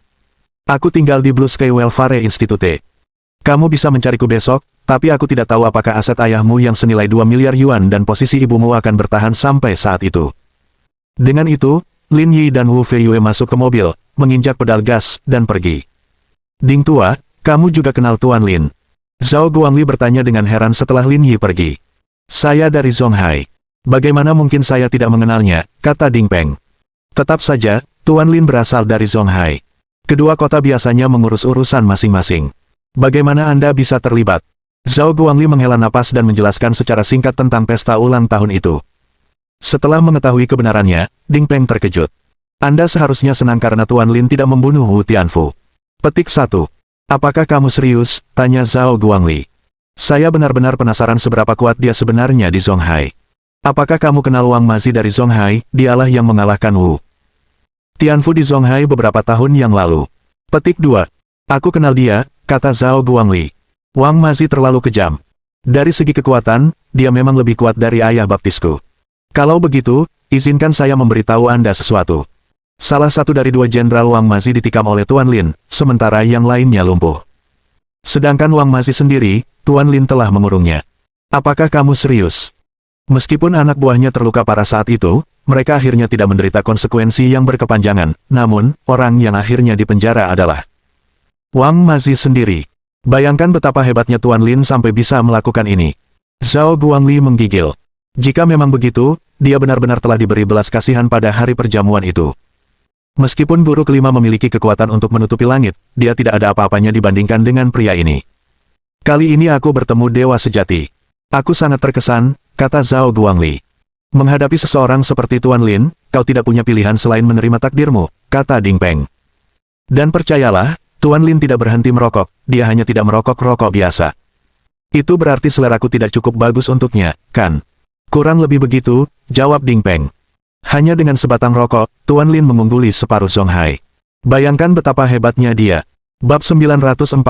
[SPEAKER 1] Aku tinggal di Blue Sky Welfare Institute. Kamu bisa mencariku besok, tapi aku tidak tahu apakah aset ayahmu yang senilai 2 miliar yuan dan posisi ibumu akan bertahan sampai saat itu. Dengan itu, Lin Yi dan Wu Feiyue masuk ke mobil, menginjak pedal gas, dan pergi. Ding tua, kamu juga kenal Tuan Lin? Zhao Guangli bertanya dengan heran setelah Lin Yi pergi. Saya dari Zonghai. Bagaimana mungkin saya tidak mengenalnya, kata Ding Peng. Tetap saja, Tuan Lin berasal dari Zonghai. Kedua kota biasanya mengurus urusan masing-masing. Bagaimana Anda bisa terlibat? Zhao Guangli menghela napas dan menjelaskan secara singkat tentang pesta ulang tahun itu. Setelah mengetahui kebenarannya, Ding Peng terkejut. Anda seharusnya senang karena Tuan Lin tidak membunuh Wu Tianfu. Petik 1. Apakah kamu serius? Tanya Zhao Guangli. Saya benar-benar penasaran seberapa kuat dia sebenarnya di Zonghai. Apakah kamu kenal Wang Mazi dari Zonghai? Dialah yang mengalahkan Wu Tianfu di Zonghai beberapa tahun yang lalu. Petik 2. Aku kenal dia, kata Zhao Guangli. Wang Mazi terlalu kejam. Dari segi kekuatan, dia memang lebih kuat dari ayah baptisku. Kalau begitu, izinkan saya memberitahu Anda sesuatu. Salah satu dari 2 jenderal Wang Mazi ditikam oleh Tuan Lin, sementara yang lainnya lumpuh. Sedangkan Wang Mazi sendiri, Tuan Lin telah mengurungnya. Apakah kamu serius? Meskipun anak buahnya terluka parah saat itu, mereka akhirnya tidak menderita konsekuensi yang berkepanjangan, namun, orang yang akhirnya dipenjara adalah Wang Mazi sendiri. Bayangkan betapa hebatnya Tuan Lin sampai bisa melakukan ini. Zhao Guangli menggigil. Jika memang begitu, dia benar-benar telah diberi belas kasihan pada hari perjamuan itu. Meskipun guru kelima memiliki kekuatan untuk menutupi langit, dia tidak ada apa-apanya dibandingkan dengan pria ini. Kali ini aku bertemu dewa sejati. Aku sangat terkesan, kata Zhao Guangli. Menghadapi seseorang seperti Tuan Lin, kau tidak punya pilihan selain menerima takdirmu, kata Ding Peng. Dan percayalah, Tuan Lin tidak berhenti merokok, dia hanya tidak merokok rokok biasa. Itu berarti seleraku tidak cukup bagus untuknya, kan? Kurang lebih begitu, jawab Ding Peng. Hanya dengan sebatang rokok, Tuan Lin mengungguli separuh Zonghai. Bayangkan betapa hebatnya dia. Bab 945.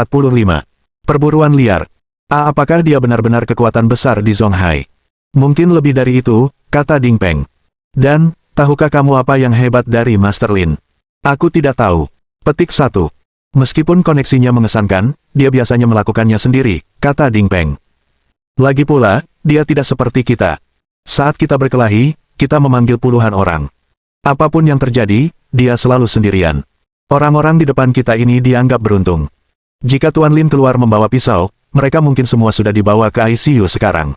[SPEAKER 1] Perburuan liar. Apakah dia benar-benar kekuatan besar di Zonghai? Mungkin lebih dari itu, kata Ding Peng. Dan, tahukah kamu apa yang hebat dari Master Lin? Aku tidak tahu. Petik 1. Meskipun koneksinya mengesankan, dia biasanya melakukannya sendiri, kata Ding Peng. Lagi pula, dia tidak seperti kita. Saat kita berkelahi, kita memanggil puluhan orang. Apapun yang terjadi, dia selalu sendirian. Orang-orang di depan kita ini dianggap beruntung. Jika Tuan Lin keluar membawa pisau, mereka mungkin semua sudah dibawa ke ICU sekarang.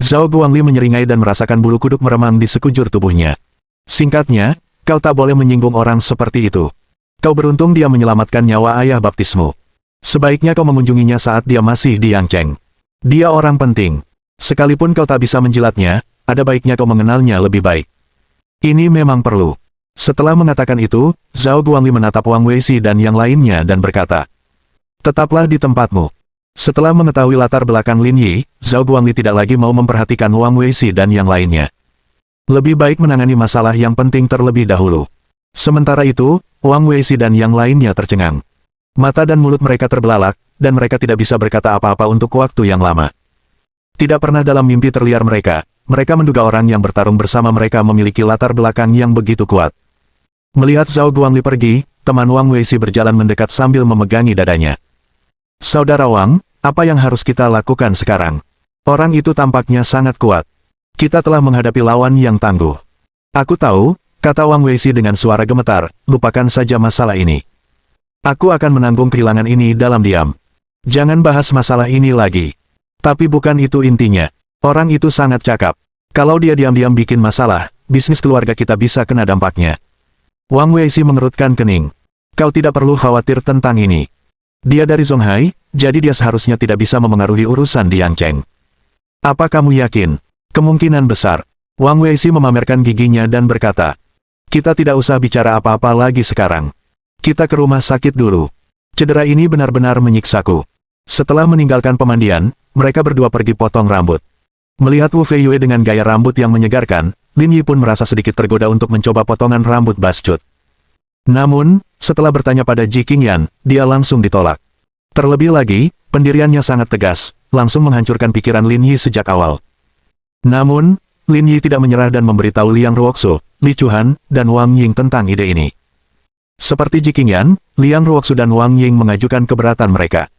[SPEAKER 1] Zhao Guangli menyeringai dan merasakan bulu kuduk meremang di sekujur tubuhnya. Singkatnya, kau tak boleh menyinggung orang seperti itu. Kau beruntung dia menyelamatkan nyawa ayah baptismu. Sebaiknya kau mengunjunginya saat dia masih di Yangcheng. Dia orang penting. Sekalipun kau tak bisa menjilatnya, ada baiknya kau mengenalnya lebih baik. Ini memang perlu. Setelah mengatakan itu, Zhao Guangli menatap Wang Weishi dan yang lainnya dan berkata, "Tetaplah di tempatmu." Setelah mengetahui latar belakang Lin Yi, Zhao Guangli tidak lagi mau memperhatikan Wang Weishi dan yang lainnya. Lebih baik menangani masalah yang penting terlebih dahulu. Sementara itu, Wang Weishi dan yang lainnya tercengang. Mata dan mulut mereka terbelalak, dan mereka tidak bisa berkata apa-apa untuk waktu yang lama. Tidak pernah dalam mimpi terliar mereka menduga orang yang bertarung bersama mereka memiliki latar belakang yang begitu kuat. Melihat Zhao Guangli pergi, teman Wang Weishi berjalan mendekat sambil memegangi dadanya. "Saudara Wang, apa yang harus kita lakukan sekarang? Orang itu tampaknya sangat kuat. Kita telah menghadapi lawan yang tangguh." "Aku tahu," kata Wang Weishi dengan suara gemetar, "lupakan saja masalah ini. Aku akan menanggung kehilangan ini dalam diam. Jangan bahas masalah ini lagi." "Tapi bukan itu intinya. Orang itu sangat cakap. Kalau dia diam-diam bikin masalah, bisnis keluarga kita bisa kena dampaknya." Wang Weishi mengerutkan kening. "Kau tidak perlu khawatir tentang ini. Dia dari Zonghai, jadi dia seharusnya tidak bisa memengaruhi urusan di Yangcheng." "Apa kamu yakin?" "Kemungkinan besar." Wang Weishi memamerkan giginya dan berkata, "Kita tidak usah bicara apa-apa lagi sekarang. Kita ke rumah sakit dulu. Cedera ini benar-benar menyiksaku." Setelah meninggalkan pemandian, mereka berdua pergi potong rambut. Melihat Wu Feiyue dengan gaya rambut yang menyegarkan, Lin Yi pun merasa sedikit tergoda untuk mencoba potongan rambut bascut. Namun, setelah bertanya pada Ji Qingyan, dia langsung ditolak. Terlebih lagi, pendiriannya sangat tegas, langsung menghancurkan pikiran Lin Yi sejak awal. Namun, Lin Yi tidak menyerah dan memberitahu Liang Ruoxu, Li Chuhan, dan Wang Ying tentang ide ini. Seperti Ji Qingyan, Liang Ruoxu dan Wang Ying mengajukan keberatan mereka.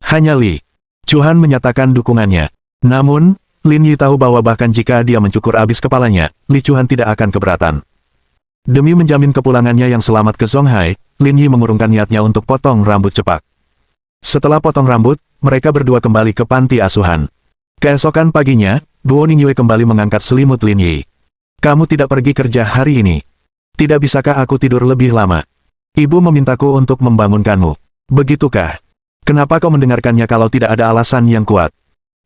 [SPEAKER 1] Hanya Li Chuhan menyatakan dukungannya. Namun, Lin Yi tahu bahwa bahkan jika dia mencukur habis kepalanya, Li Chuhan tidak akan keberatan. Demi menjamin kepulangannya yang selamat ke Zonghai, Lin Yi mengurungkan niatnya untuk potong rambut cepat. Setelah potong rambut, mereka berdua kembali ke panti asuhan. Keesokan paginya, Guo Ningyue kembali mengangkat selimut Lin Yi. "Kamu tidak pergi kerja hari ini. Tidak bisakah aku tidur lebih lama? Ibu memintaku untuk membangunkanmu. Begitukah? Kenapa kau mendengarkannya kalau tidak ada alasan yang kuat?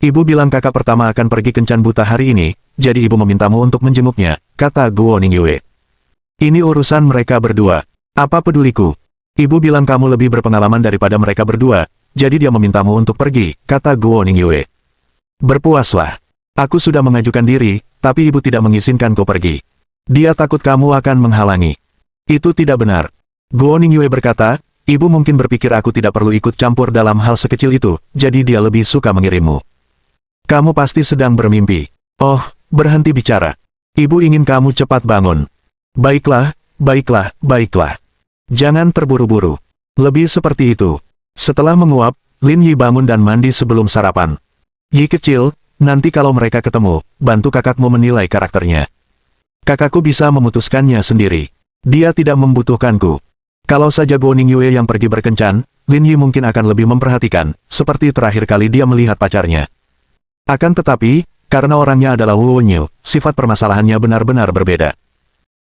[SPEAKER 1] Ibu bilang kakak pertama akan pergi kencan buta hari ini, jadi ibu memintamu untuk menjenguknya," kata Guo Ningyue. "Ini urusan mereka berdua. Apa peduliku? Ibu bilang kamu lebih berpengalaman daripada mereka berdua, jadi dia memintamu untuk pergi," kata Guo Ningyue. "Berpuaslah. Aku sudah mengajukan diri, tapi ibu tidak mengizinkan kau pergi. Dia takut kamu akan menghalangi." "Itu tidak benar." Guo Ningyue berkata, "Ibu mungkin berpikir aku tidak perlu ikut campur dalam hal sekecil itu, jadi dia lebih suka mengirimmu. Kamu pasti sedang bermimpi." "Oh, berhenti bicara. Ibu ingin kamu cepat bangun." "Baiklah, baiklah, baiklah. Jangan terburu-buru. Lebih seperti itu." Setelah menguap, Lin Yi bangun dan mandi sebelum sarapan. "Yi kecil, nanti kalau mereka ketemu, bantu kakakmu menilai karakternya. Kakakku bisa memutuskannya sendiri. Dia tidak membutuhkanku." Kalau saja Guo Ningyue yang pergi berkencan, Lin Yi mungkin akan lebih memperhatikan, seperti terakhir kali dia melihat pacarnya. Akan tetapi, karena orangnya adalah Wu Wenyu, sifat permasalahannya benar-benar berbeda.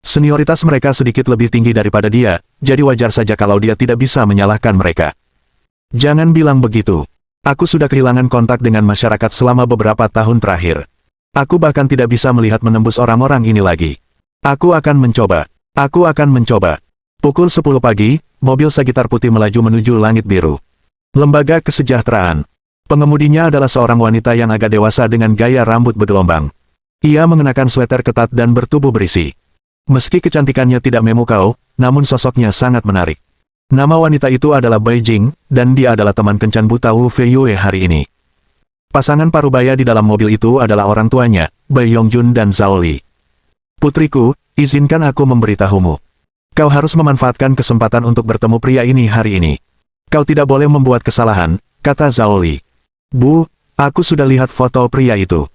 [SPEAKER 1] Senioritas mereka sedikit lebih tinggi daripada dia, jadi wajar saja kalau dia tidak bisa menyalahkan mereka. "Jangan bilang begitu. Aku sudah kehilangan kontak dengan masyarakat selama beberapa tahun terakhir. Aku bahkan tidak bisa melihat menembus orang-orang ini lagi. Aku akan mencoba. Aku akan mencoba." Pukul 10 pagi, mobil Sagitar putih melaju menuju langit biru. Lembaga Kesejahteraan. Pengemudinya adalah seorang wanita yang agak dewasa dengan gaya rambut bergelombang. Ia mengenakan sweter ketat dan bertubuh berisi. Meski kecantikannya tidak memukau, namun sosoknya sangat menarik. Nama wanita itu adalah Bai Jing, dan dia adalah teman kencan buta Wu Feiyue hari ini. Pasangan parubaya di dalam mobil itu adalah orang tuanya, Bai Yongjun dan Zhao Li. "Putriku, izinkan aku memberitahumu. Kau harus memanfaatkan kesempatan untuk bertemu pria ini hari ini. Kau tidak boleh membuat kesalahan," kata Zhao Li. "Bu, aku sudah lihat foto pria itu.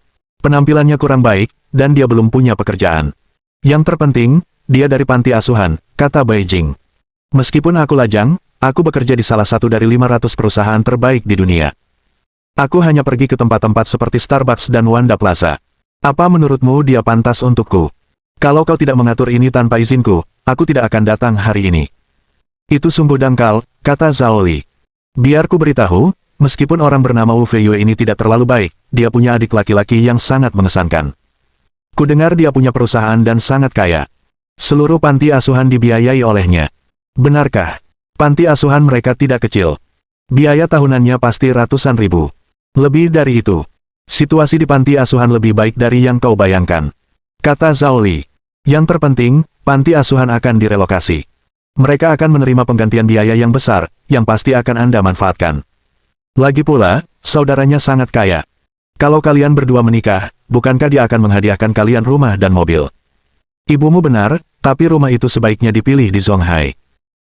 [SPEAKER 1] Penampilannya kurang baik, dan dia belum punya pekerjaan. Yang terpenting, dia dari panti asuhan, kata Beijing. Meskipun aku lajang, aku bekerja di salah satu dari 500 perusahaan terbaik di dunia. Aku hanya pergi ke tempat-tempat seperti Starbucks dan Wanda Plaza. Apa menurutmu dia pantas untukku? Kalau kau tidak mengatur ini tanpa izinku, aku tidak akan datang hari ini. Itu sungguh dangkal, kata Zhao Li. Biar ku beritahu, meskipun orang bernama Wu Feiyue ini tidak terlalu baik, dia punya adik laki-laki yang sangat mengesankan. Ku dengar dia punya perusahaan dan sangat kaya. Seluruh panti asuhan dibiayai olehnya. Benarkah? Panti asuhan mereka tidak kecil. Biaya tahunannya pasti ratusan ribu. Lebih dari itu. Situasi di panti asuhan lebih baik dari yang kau bayangkan. Kata Zhao Li. Yang terpenting, panti asuhan akan direlokasi. Mereka akan menerima penggantian biaya yang besar, yang pasti akan Anda manfaatkan. Lagi pula, saudaranya sangat kaya. Kalau kalian berdua menikah, bukankah dia akan menghadiahkan kalian rumah dan mobil? Ibumu benar, tapi rumah itu sebaiknya dipilih di Zhonghai.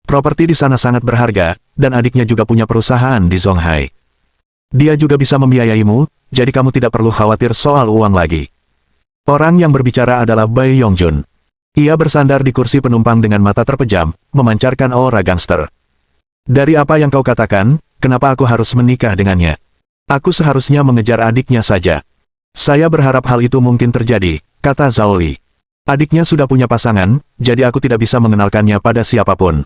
[SPEAKER 1] Properti di sana sangat berharga, dan adiknya juga punya perusahaan di Zhonghai. Dia juga bisa membiayaimu, jadi kamu tidak perlu khawatir soal uang lagi. Orang yang berbicara adalah Bai Yongjun. Ia bersandar di kursi penumpang dengan mata terpejam, memancarkan aura gangster. Dari apa yang kau katakan, kenapa aku harus menikah dengannya? Aku seharusnya mengejar adiknya saja. Saya berharap hal itu mungkin terjadi, kata Zhao Li. Adiknya sudah punya pasangan, jadi aku tidak bisa mengenalkannya pada siapapun.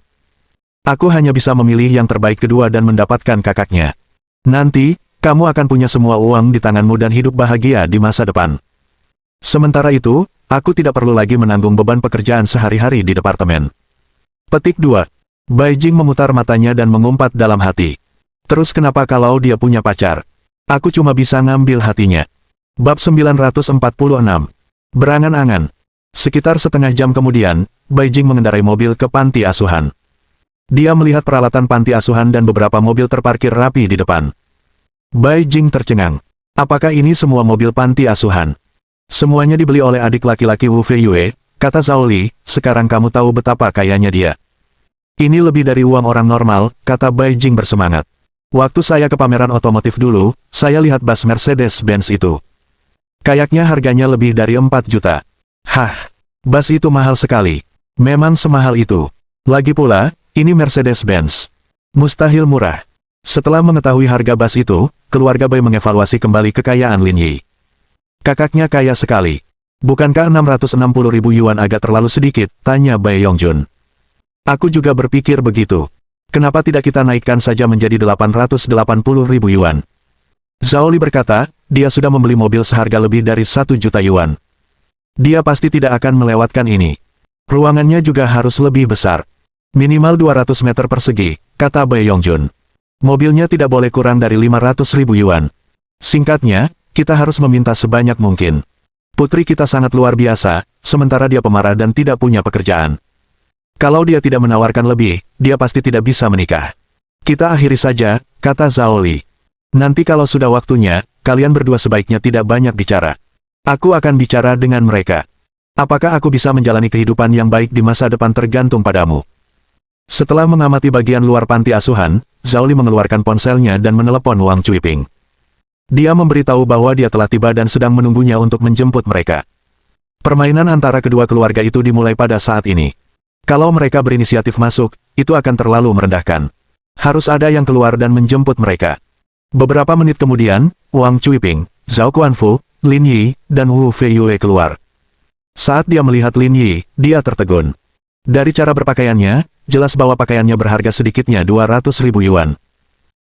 [SPEAKER 1] Aku hanya bisa memilih yang terbaik kedua dan mendapatkan kakaknya. Nanti, kamu akan punya semua uang di tanganmu dan hidup bahagia di masa depan. Sementara itu, aku tidak perlu lagi menanggung beban pekerjaan sehari-hari di departemen. Petik 2. Beijing memutar matanya dan mengumpat dalam hati. Terus kenapa kalau dia punya pacar? Aku cuma bisa ngambil hatinya. Bab 946. Berangan-angan. Sekitar setengah jam kemudian, Beijing mengendarai mobil ke panti asuhan. Dia melihat peralatan panti asuhan dan beberapa mobil terparkir rapi di depan. Beijing tercengang. Apakah ini semua mobil panti asuhan? Semuanya dibeli oleh adik laki-laki Wu Feiyue, kata Zhao Li, sekarang kamu tahu betapa kayanya dia. Ini lebih dari uang orang normal, kata Beijing bersemangat. Waktu saya ke pameran otomotif dulu, saya lihat bus Mercedes-Benz itu. Kayaknya harganya lebih dari 4 juta. Hah, bus itu mahal sekali. Memang semahal itu. Lagi pula, ini Mercedes-Benz. Mustahil murah. Setelah mengetahui harga bus itu, keluarga Bai mengevaluasi kembali kekayaan Lin Yi. Kakaknya kaya sekali. Bukankah 660.000 yuan agak terlalu sedikit? Tanya Bai Yongjun. Aku juga berpikir begitu. Kenapa tidak kita naikkan saja menjadi 880.000 yuan? Zhao Li berkata, dia sudah membeli mobil seharga lebih dari 1 juta yuan. Dia pasti tidak akan melewatkan ini. Ruangannya juga harus lebih besar. Minimal 200 meter persegi, kata Bai Yongjun. Mobilnya tidak boleh kurang dari 500.000 yuan. Singkatnya, kita harus meminta sebanyak mungkin. Putri kita sangat luar biasa, sementara dia pemarah dan tidak punya pekerjaan. Kalau dia tidak menawarkan lebih, dia pasti tidak bisa menikah. Kita akhiri saja, kata Zhao Li. Nanti kalau sudah waktunya, kalian berdua sebaiknya tidak banyak bicara. Aku akan bicara dengan mereka. Apakah aku bisa menjalani kehidupan yang baik di masa depan tergantung padamu. Setelah mengamati bagian luar panti asuhan, Zhao Li mengeluarkan ponselnya dan menelepon Wang Cuiping. Dia memberitahu bahwa dia telah tiba dan sedang menunggunya untuk menjemput mereka. Permainan antara kedua keluarga itu dimulai pada saat ini. Kalau mereka berinisiatif masuk, itu akan terlalu merendahkan. Harus ada yang keluar dan menjemput mereka. Beberapa menit kemudian, Wang Cuiping, Zhao Guanfu, Lin Yi, dan Wu Feiyue keluar. Saat dia melihat Lin Yi, dia tertegun. Dari cara berpakaiannya, jelas bahwa pakaiannya berharga sedikitnya 200.000 yuan.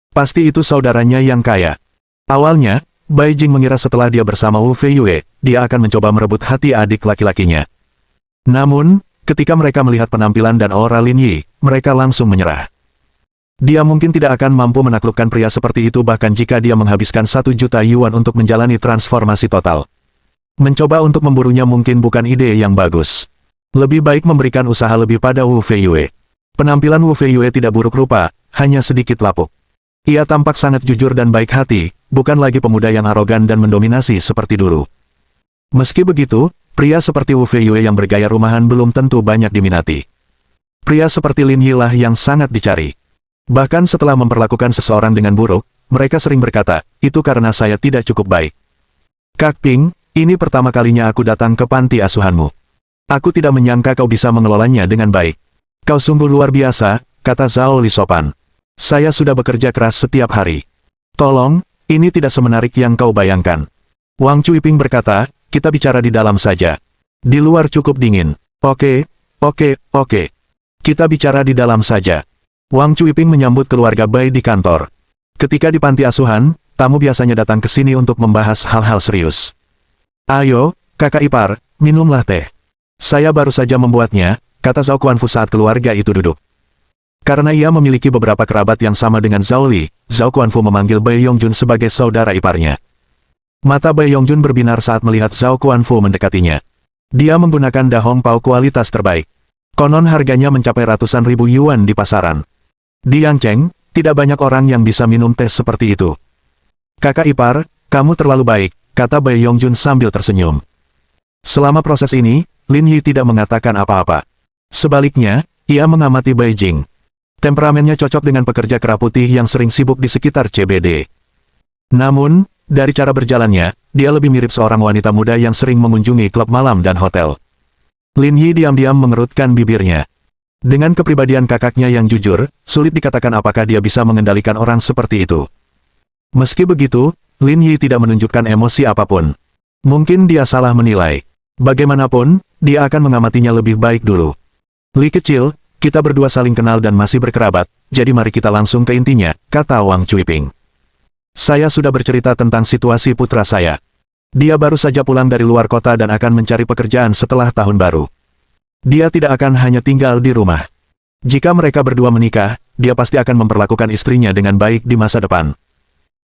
[SPEAKER 1] Pasti itu saudaranya yang kaya. Awalnya, Beijing mengira setelah dia bersama Wu Feiyue, dia akan mencoba merebut hati adik laki-lakinya. Namun, ketika mereka melihat penampilan dan aura Lin Yi, mereka langsung menyerah. Dia mungkin tidak akan mampu menaklukkan pria seperti itu bahkan jika dia menghabiskan 1 juta yuan untuk menjalani transformasi total. Mencoba untuk memburunya mungkin bukan ide yang bagus. Lebih baik memberikan usaha lebih pada Wu Feiyue. Penampilan Wu Feiyue tidak buruk rupa, hanya sedikit lapuk. Ia tampak sangat jujur dan baik hati, bukan lagi pemuda yang arogan dan mendominasi seperti dulu. Meski begitu, pria seperti Wu Feiyue yang bergaya rumahan belum tentu banyak diminati. Pria seperti Lin Yi lah yang sangat dicari. Bahkan setelah memperlakukan seseorang dengan buruk, mereka sering berkata, itu karena saya tidak cukup baik. Kak Ping, Ini pertama kalinya aku datang ke panti asuhanmu. Aku tidak menyangka kau bisa mengelolanya dengan baik. Kau sungguh luar biasa, kata Zhao Li sopan. Saya sudah bekerja keras setiap hari. Tolong, ini tidak semenarik yang kau bayangkan. Wang Cuiping berkata, kita bicara di dalam saja. Di luar cukup dingin. Oke. Kita bicara di dalam saja. Wang Cuiping menyambut keluarga Bai di kantor. Ketika di panti asuhan, tamu biasanya datang ke sini untuk membahas hal-hal serius. Ayo, kakak ipar, minumlah teh. Saya baru saja membuatnya, kata Zhao Guanfu saat keluarga itu duduk. Karena ia memiliki beberapa kerabat yang sama dengan Zhao Li, Zhao Guanfu memanggil Bai Yongjun sebagai saudara iparnya. Mata Bai Yongjun berbinar saat melihat Zhao Guanfu mendekatinya. Dia menggunakan dahong pao kualitas terbaik. Konon harganya mencapai ratusan ribu yuan di pasaran. Di Yangcheng, tidak banyak orang yang bisa minum teh seperti itu. Kakak ipar, kamu terlalu baik, kata Bai Yongjun sambil tersenyum. Selama proses ini, Lin Yi tidak mengatakan apa-apa. Sebaliknya, ia mengamati Bai Jing. Temperamennya cocok dengan pekerja kera putih yang sering sibuk di sekitar CBD. Namun, dari cara berjalannya, dia lebih mirip seorang wanita muda yang sering mengunjungi klub malam dan hotel. Lin Yi diam-diam mengerutkan bibirnya. Dengan kepribadian kakaknya yang jujur, sulit dikatakan apakah dia bisa mengendalikan orang seperti itu. Meski begitu, Lin Yi tidak menunjukkan emosi apapun. Mungkin dia salah menilai. Bagaimanapun, dia akan mengamatinya lebih baik dulu. Li kecil, kita berdua saling kenal dan masih berkerabat, jadi mari kita langsung ke intinya, kata Wang Cuiping. Saya sudah bercerita tentang situasi putra saya. Dia baru saja pulang dari luar kota dan akan mencari pekerjaan setelah tahun baru. Dia tidak akan hanya tinggal di rumah. Jika mereka berdua menikah, dia pasti akan memperlakukan istrinya dengan baik di masa depan.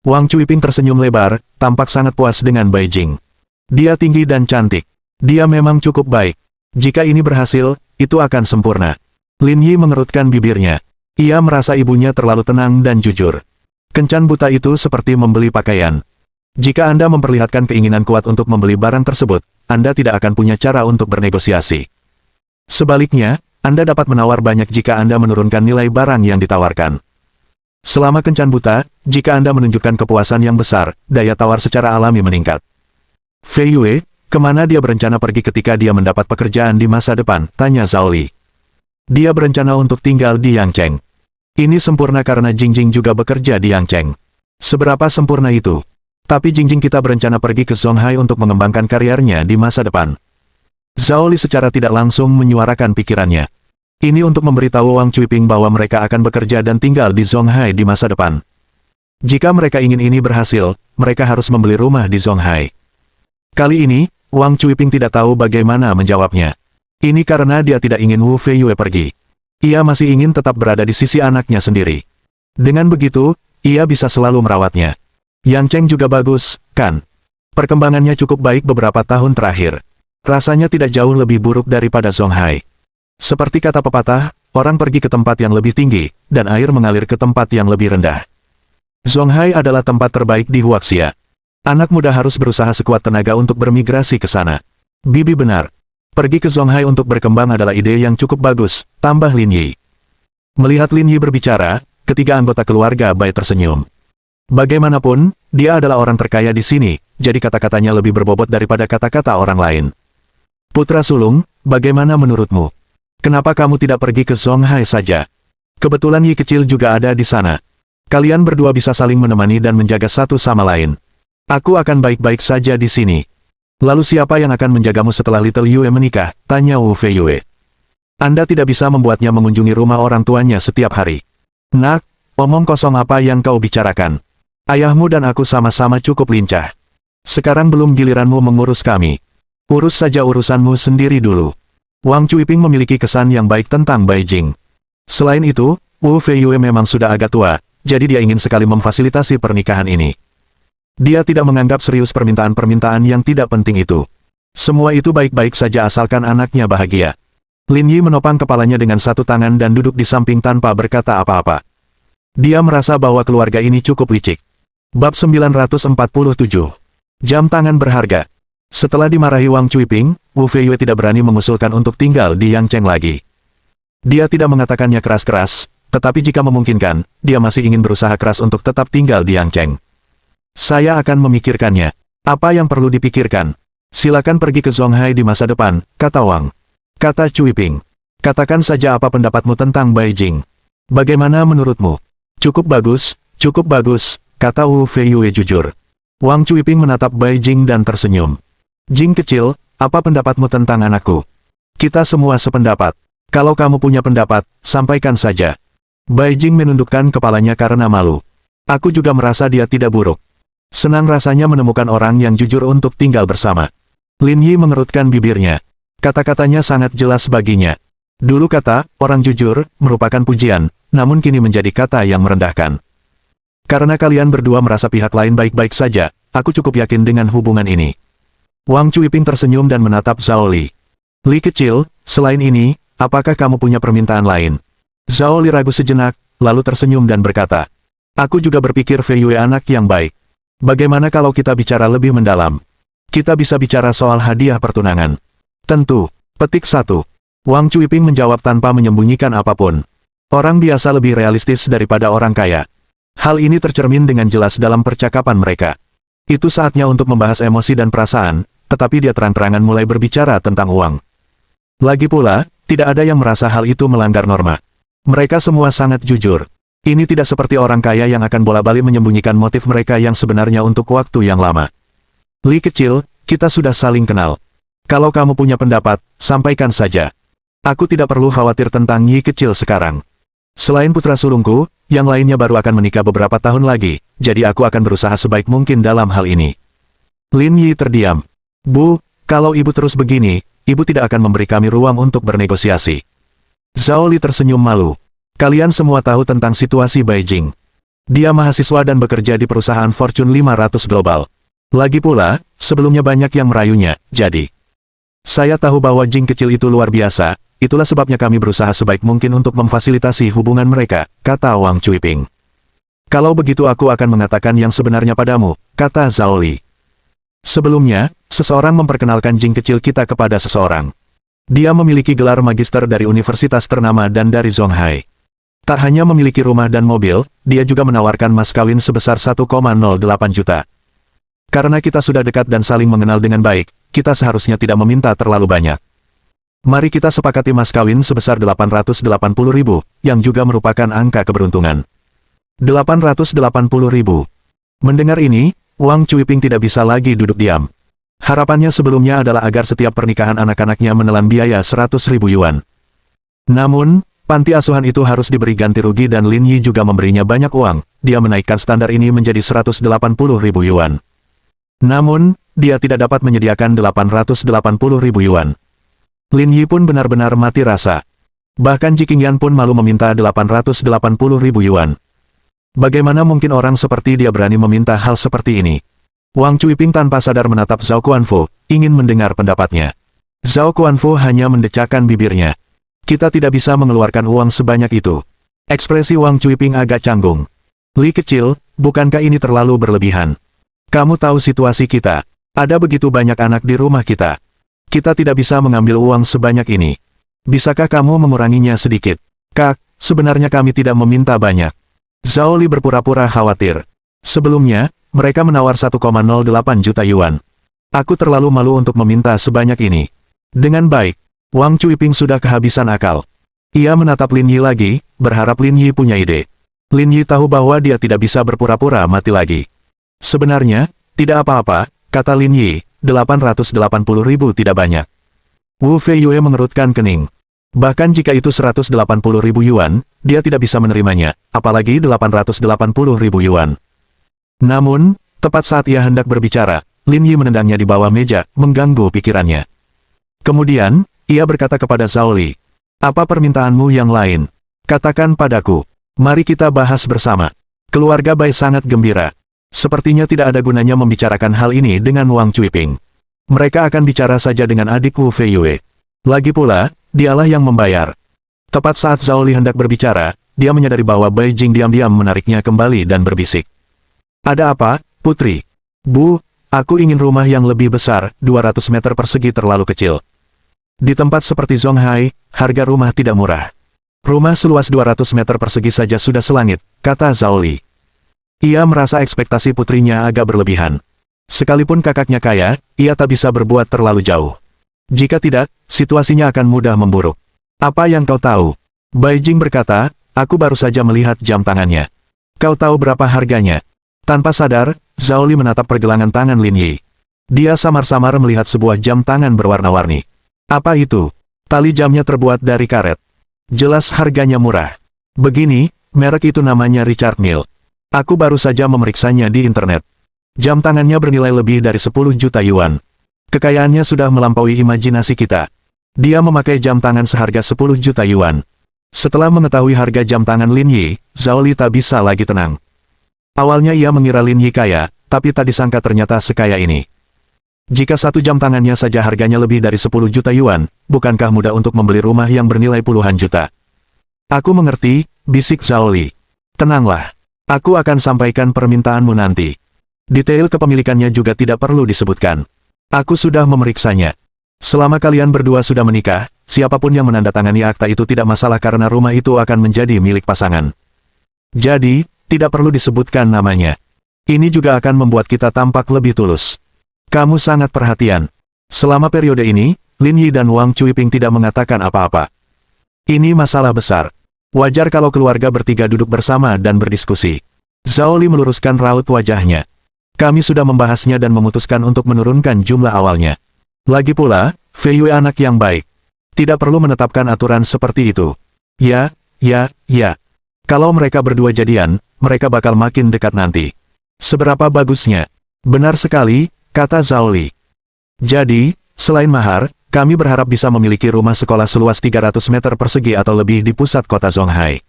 [SPEAKER 1] Wang Cuiping tersenyum lebar, tampak sangat puas dengan Bai Jing. Dia tinggi dan cantik. Dia memang cukup baik. Jika ini berhasil, itu akan sempurna. Lin Yi mengerutkan bibirnya. Ia merasa ibunya terlalu tenang dan jujur. Kencan buta itu seperti membeli pakaian. Jika Anda memperlihatkan keinginan kuat untuk membeli barang tersebut, Anda tidak akan punya cara untuk bernegosiasi. Sebaliknya, Anda dapat menawar banyak jika Anda menurunkan nilai barang yang ditawarkan. Selama kencan buta, jika Anda menunjukkan kepuasan yang besar, daya tawar secara alami meningkat. Fei Yue, kemana dia berencana pergi ketika dia mendapat pekerjaan di masa depan? Tanya Zhao Li. Dia berencana untuk tinggal di Yangcheng. Ini sempurna karena Jingjing juga bekerja di Yangcheng. Seberapa sempurna itu? Tapi Jingjing kita berencana pergi ke Zonghai untuk mengembangkan karirnya di masa depan. Zhao Li secara tidak langsung menyuarakan pikirannya. Ini untuk memberitahu Wang Cuiping bahwa mereka akan bekerja dan tinggal di Zonghai di masa depan. Jika mereka ingin ini berhasil, mereka harus membeli rumah di Zonghai. Kali ini, Wang Cuiping tidak tahu bagaimana menjawabnya. Ini karena dia tidak ingin Wu Fei Yue pergi. Ia masih ingin tetap berada di sisi anaknya sendiri. Dengan begitu, ia bisa selalu merawatnya. Yangcheng juga bagus, kan? Perkembangannya cukup baik beberapa tahun terakhir. Rasanya tidak jauh lebih buruk daripada Zonghai. Seperti kata pepatah, orang pergi ke tempat yang lebih tinggi, dan air mengalir ke tempat yang lebih rendah. Zonghai adalah tempat terbaik di Huaxia. Anak muda harus berusaha sekuat tenaga untuk bermigrasi ke sana. Bibi benar. Pergi ke Zonghai untuk berkembang adalah ide yang cukup bagus, tambah Lin Yi. Melihat Lin Yi berbicara, ketiga anggota keluarga Bai tersenyum. Bagaimanapun, dia adalah orang terkaya di sini, jadi kata-katanya lebih berbobot daripada kata-kata orang lain. Putra sulung, bagaimana menurutmu? Kenapa kamu tidak pergi ke Zonghai saja? Kebetulan Yi kecil juga ada di sana. Kalian berdua bisa saling menemani dan menjaga satu sama lain. Aku akan baik-baik saja di sini. Lalu siapa yang akan menjagamu setelah Little Yue menikah? Tanya Wu Fei Yue. Anda tidak bisa membuatnya mengunjungi rumah orang tuanya setiap hari. Nak, omong kosong apa yang kau bicarakan? Ayahmu dan aku sama-sama cukup lincah. Sekarang belum giliranmu mengurus kami. Urus saja urusanmu sendiri dulu. Wang Cuiping memiliki kesan yang baik tentang Bai Jing. Selain itu, Wu Fei Yue memang sudah agak tua, jadi dia ingin sekali memfasilitasi pernikahan ini. Dia tidak menganggap serius permintaan-permintaan yang tidak penting itu. Semua itu baik-baik saja asalkan anaknya bahagia. Lin Yi menopang kepalanya dengan satu tangan dan duduk di samping tanpa berkata apa-apa. Dia merasa bahwa keluarga ini cukup licik. Bab 947. Jam tangan berharga. Setelah dimarahi Wang Cuiping, Wu Fei Yue tidak berani mengusulkan untuk tinggal di Yangcheng lagi. Dia tidak mengatakannya keras-keras, tetapi jika memungkinkan, dia masih ingin berusaha keras untuk tetap tinggal di Yangcheng. Saya akan memikirkannya. Apa yang perlu dipikirkan? Silakan pergi ke Zonghai di masa depan, kata Wang. Kata Cui Ping. Katakan saja apa pendapatmu tentang Bai Jing. Bagaimana menurutmu? Cukup bagus, kata Wu Feiyue jujur. Wang Cui Ping menatap Bai Jing dan tersenyum. Jing kecil, apa pendapatmu tentang anakku? Kita semua sependapat. Kalau kamu punya pendapat, sampaikan saja. Bai Jing menundukkan kepalanya karena malu. Aku juga merasa dia tidak buruk. Senang rasanya menemukan orang yang jujur untuk tinggal bersama. Lin Yi mengerutkan bibirnya. Kata-katanya sangat jelas baginya. Dulu kata, orang jujur, merupakan pujian, namun kini menjadi kata yang merendahkan. Karena kalian berdua merasa pihak lain baik-baik saja, aku cukup yakin dengan hubungan ini. Wang Cui Ping tersenyum dan menatap Zhao Li. Li kecil, selain ini, apakah kamu punya permintaan lain? Zhao Li ragu sejenak, lalu tersenyum dan berkata, aku juga berpikir Fei Yue anak yang baik. Bagaimana kalau kita bicara lebih mendalam? Kita bisa bicara soal hadiah pertunangan. Tentu. Petik 1. Wang Cui Ping menjawab tanpa menyembunyikan apapun. Orang biasa lebih realistis daripada orang kaya. Hal ini tercermin dengan jelas dalam percakapan mereka. Itu saatnya untuk membahas emosi dan perasaan, tetapi dia terang-terangan mulai berbicara tentang uang. Lagi pula, tidak ada yang merasa hal itu melanggar norma. Mereka semua sangat jujur. Ini tidak seperti orang kaya yang akan bola-balik menyembunyikan motif mereka yang sebenarnya untuk waktu yang lama. Li kecil, kita sudah saling kenal. Kalau kamu punya pendapat, sampaikan saja. Aku tidak perlu khawatir tentang Yi kecil sekarang. Selain putra sulungku, yang lainnya baru akan menikah beberapa tahun lagi, jadi aku akan berusaha sebaik mungkin dalam hal ini. Lin Yi terdiam. Bu, kalau ibu terus begini, ibu tidak akan memberi kami ruang untuk bernegosiasi. Zhao Li tersenyum malu. Kalian semua tahu tentang situasi Bai Jing. Dia mahasiswa dan bekerja di perusahaan Fortune 500 Global. Lagi pula, sebelumnya banyak yang merayunya, jadi. Saya tahu bahwa Jing kecil itu luar biasa, itulah sebabnya kami berusaha sebaik mungkin untuk memfasilitasi hubungan mereka, kata Wang Cui Ping. Kalau begitu aku akan mengatakan yang sebenarnya padamu, kata Zhao Li. Sebelumnya, seseorang memperkenalkan Jing kecil kita kepada seseorang. Dia memiliki gelar magister dari universitas ternama dan dari Zonghai. Tak hanya memiliki rumah dan mobil, dia juga menawarkan mas kawin sebesar 1,08 juta. Karena kita sudah dekat dan saling mengenal dengan baik, kita seharusnya tidak meminta terlalu banyak. Mari kita sepakati mas kawin sebesar 880.000, yang juga merupakan angka keberuntungan. 880.000. Mendengar ini, Wang Cui Ping tidak bisa lagi duduk diam. Harapannya sebelumnya adalah agar setiap pernikahan anak-anaknya menelan biaya 100.000 yuan. Namun, panti asuhan itu harus diberi ganti rugi dan Lin Yi juga memberinya banyak uang, dia menaikkan standar ini menjadi 180.000 yuan. Namun, dia tidak dapat menyediakan 880.000 yuan. Lin Yi pun benar-benar mati rasa. Bahkan Ji Qingyan pun malu meminta 880.000 yuan. Bagaimana mungkin orang seperti dia berani meminta hal seperti ini? Wang Cui Ping tanpa sadar menatap Zhao Guanfu, ingin mendengar pendapatnya. Zhao Guanfu hanya mendecakkan bibirnya. Kita tidak bisa mengeluarkan uang sebanyak itu. Ekspresi Wang Cui Ping agak canggung. Li kecil, bukankah ini terlalu berlebihan? Kamu tahu situasi kita. Ada begitu banyak anak di rumah kita. Kita tidak bisa mengambil uang sebanyak ini. Bisakah kamu menguranginya sedikit? Kak, sebenarnya kami tidak meminta banyak. Zhao Li berpura-pura khawatir. Sebelumnya, mereka menawar 1,08 juta yuan. Aku terlalu malu untuk meminta sebanyak ini. Dengan baik, Wang Cui Ping sudah kehabisan akal. Ia menatap Lin Yi lagi, berharap Lin Yi punya ide. Lin Yi tahu bahwa dia tidak bisa berpura-pura mati lagi. Sebenarnya, tidak apa-apa, kata Lin Yi, 880.000 tidak banyak. Wu Feiyue mengerutkan kening. Bahkan jika itu 180.000 yuan, dia tidak bisa menerimanya, apalagi 880.000 yuan. Namun, tepat saat ia hendak berbicara, Lin Yi menendangnya di bawah meja, mengganggu pikirannya. Kemudian, ia berkata kepada Zhao Li, apa permintaanmu yang lain? Katakan padaku. Mari kita bahas bersama. Keluarga Bai sangat gembira. Sepertinya tidak ada gunanya membicarakan hal ini dengan Wang Cui Ping. Mereka akan bicara saja dengan adik Wu Feiyue. Lagi pula, dialah yang membayar. Tepat saat Zhao Li hendak berbicara, dia menyadari bahwa Bai Jing diam-diam menariknya kembali dan berbisik. Ada apa, putri? Bu, aku ingin rumah yang lebih besar, 200 meter persegi terlalu kecil. Di tempat seperti Zonghai, harga rumah tidak murah. Rumah seluas 200 meter persegi saja sudah selangit, kata Zhao Li. Ia merasa ekspektasi putrinya agak berlebihan. Sekalipun kakaknya kaya, ia tak bisa berbuat terlalu jauh. Jika tidak, situasinya akan mudah memburuk. Apa yang kau tahu? Bai Jing berkata, aku baru saja melihat jam tangannya. Kau tahu berapa harganya? Tanpa sadar, Zhao Li menatap pergelangan tangan Lin Yi. Dia samar-samar melihat sebuah jam tangan berwarna-warni. Apa itu? Tali jamnya terbuat dari karet. Jelas harganya murah. Begini, merek itu namanya Richard Mille. Aku baru saja memeriksanya di internet. Jam tangannya bernilai lebih dari 10 juta yuan. Kekayaannya sudah melampaui imajinasi kita. Dia memakai jam tangan seharga 10 juta yuan. Setelah mengetahui harga jam tangan Lin Yi, Zhao Li tak bisa lagi tenang. Awalnya ia mengira Lin Yi kaya, tapi tak disangka ternyata sekaya ini. Jika satu jam tangannya saja harganya lebih dari 10 juta yuan, bukankah mudah untuk membeli rumah yang bernilai puluhan juta? Aku mengerti, bisik Zhao Li. Tenanglah. Aku akan sampaikan permintaanmu nanti. Detail kepemilikannya juga tidak perlu disebutkan. Aku sudah memeriksanya. Selama kalian berdua sudah menikah, siapapun yang menandatangani akta itu tidak masalah karena rumah itu akan menjadi milik pasangan. Jadi, tidak perlu disebutkan namanya. Ini juga akan membuat kita tampak lebih tulus. Kamu sangat perhatian. Selama periode ini, Lin Yi dan Wang Cuiping tidak mengatakan apa-apa. Ini masalah besar. Wajar kalau keluarga bertiga duduk bersama dan berdiskusi. Zhao Li meluruskan raut wajahnya. Kami sudah membahasnya dan memutuskan untuk menurunkan jumlah awalnya. Lagi pula, Fei Yue anak yang baik. Tidak perlu menetapkan aturan seperti itu. Ya. Kalau mereka berdua jadian, mereka bakal makin dekat nanti. Seberapa bagusnya? Benar sekali, kata Zhao Li. Jadi, selain mahar, kami berharap bisa memiliki rumah sekolah seluas 300 meter persegi atau lebih di pusat kota Zonghai.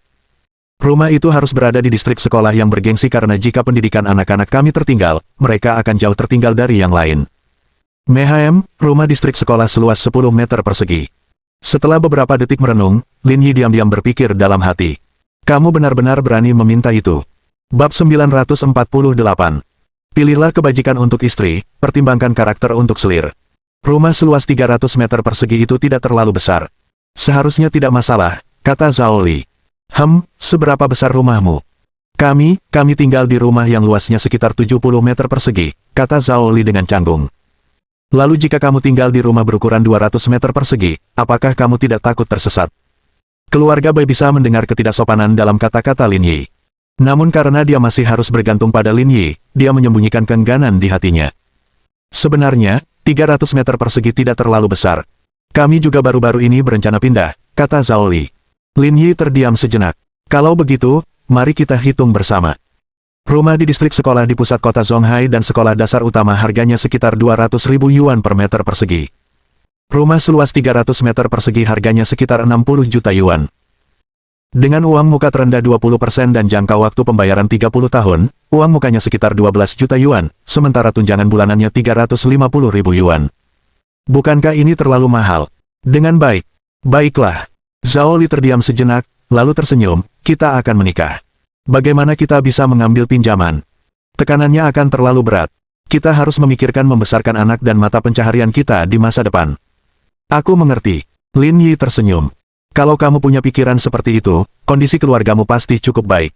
[SPEAKER 1] Rumah itu harus berada di distrik sekolah yang bergengsi karena jika pendidikan anak-anak kami tertinggal, mereka akan jauh tertinggal dari yang lain. Mehem, rumah distrik sekolah seluas 10 meter persegi. Setelah beberapa detik merenung, Lin Yi diam-diam berpikir dalam hati. Kamu benar-benar berani meminta itu. Bab 948. Pilihlah kebajikan untuk istri, pertimbangkan karakter untuk selir. Rumah seluas 300 meter persegi itu tidak terlalu besar. Seharusnya tidak masalah, kata Zhao Li. Seberapa besar rumahmu? Kami tinggal di rumah yang luasnya sekitar 70 meter persegi, kata Zhao Li dengan canggung. Lalu jika kamu tinggal di rumah berukuran 200 meter persegi, apakah kamu tidak takut tersesat? Keluarga Bai bisa mendengar ketidaksopanan dalam kata-kata Lin Yi. Namun karena dia masih harus bergantung pada Lin Yi, dia menyembunyikan keengganan di hatinya. Sebenarnya, 300 meter persegi tidak terlalu besar. Kami juga baru-baru ini berencana pindah, kata Zhao Li. Lin Yi terdiam sejenak. Kalau begitu, mari kita hitung bersama. Rumah di distrik sekolah di pusat kota Zonghai dan sekolah dasar utama harganya sekitar 200.000 yuan per meter persegi. Rumah seluas 300 meter persegi harganya sekitar 60 juta yuan. Dengan uang muka terendah 20% dan jangka waktu pembayaran 30 tahun, uang mukanya sekitar 12 juta yuan, sementara tunjangan bulanannya 350.000 yuan. Bukankah ini terlalu mahal? Dengan baik. Baiklah. Zhao Li terdiam sejenak, lalu tersenyum, kita akan menikah. Bagaimana kita bisa mengambil pinjaman? Tekanannya akan terlalu berat. Kita harus memikirkan membesarkan anak dan mata pencaharian kita di masa depan. Aku mengerti. Lin Yi tersenyum. Kalau kamu punya pikiran seperti itu, kondisi keluargamu pasti cukup baik.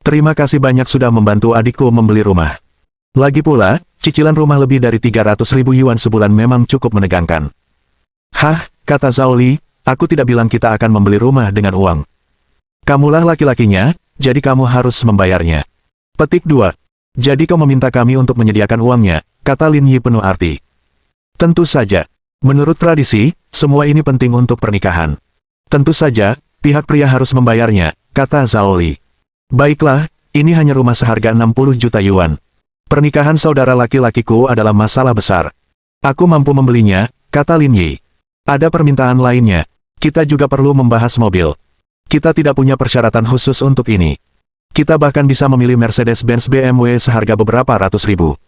[SPEAKER 1] Terima kasih banyak sudah membantu adikku membeli rumah. Lagi pula, cicilan rumah lebih dari 300.000 yuan sebulan memang cukup menegangkan. Kata Zhao Li. Aku tidak bilang kita akan membeli rumah dengan uang. Kamulah laki-lakinya, jadi kamu harus membayarnya. Petik 2. Jadi kau meminta kami untuk menyediakan uangnya, kata Lin Yi penuh arti. Tentu saja. Menurut tradisi, semua ini penting untuk pernikahan. Tentu saja, pihak pria harus membayarnya, kata Zhao Li. Baiklah, ini hanya rumah seharga 60 juta yuan. Pernikahan saudara laki-lakiku adalah masalah besar. Aku mampu membelinya, kata Lin Yi. Ada permintaan lainnya. Kita juga perlu membahas mobil. Kita tidak punya persyaratan khusus untuk ini. Kita bahkan bisa memilih Mercedes-Benz BMW seharga beberapa ratus ribu.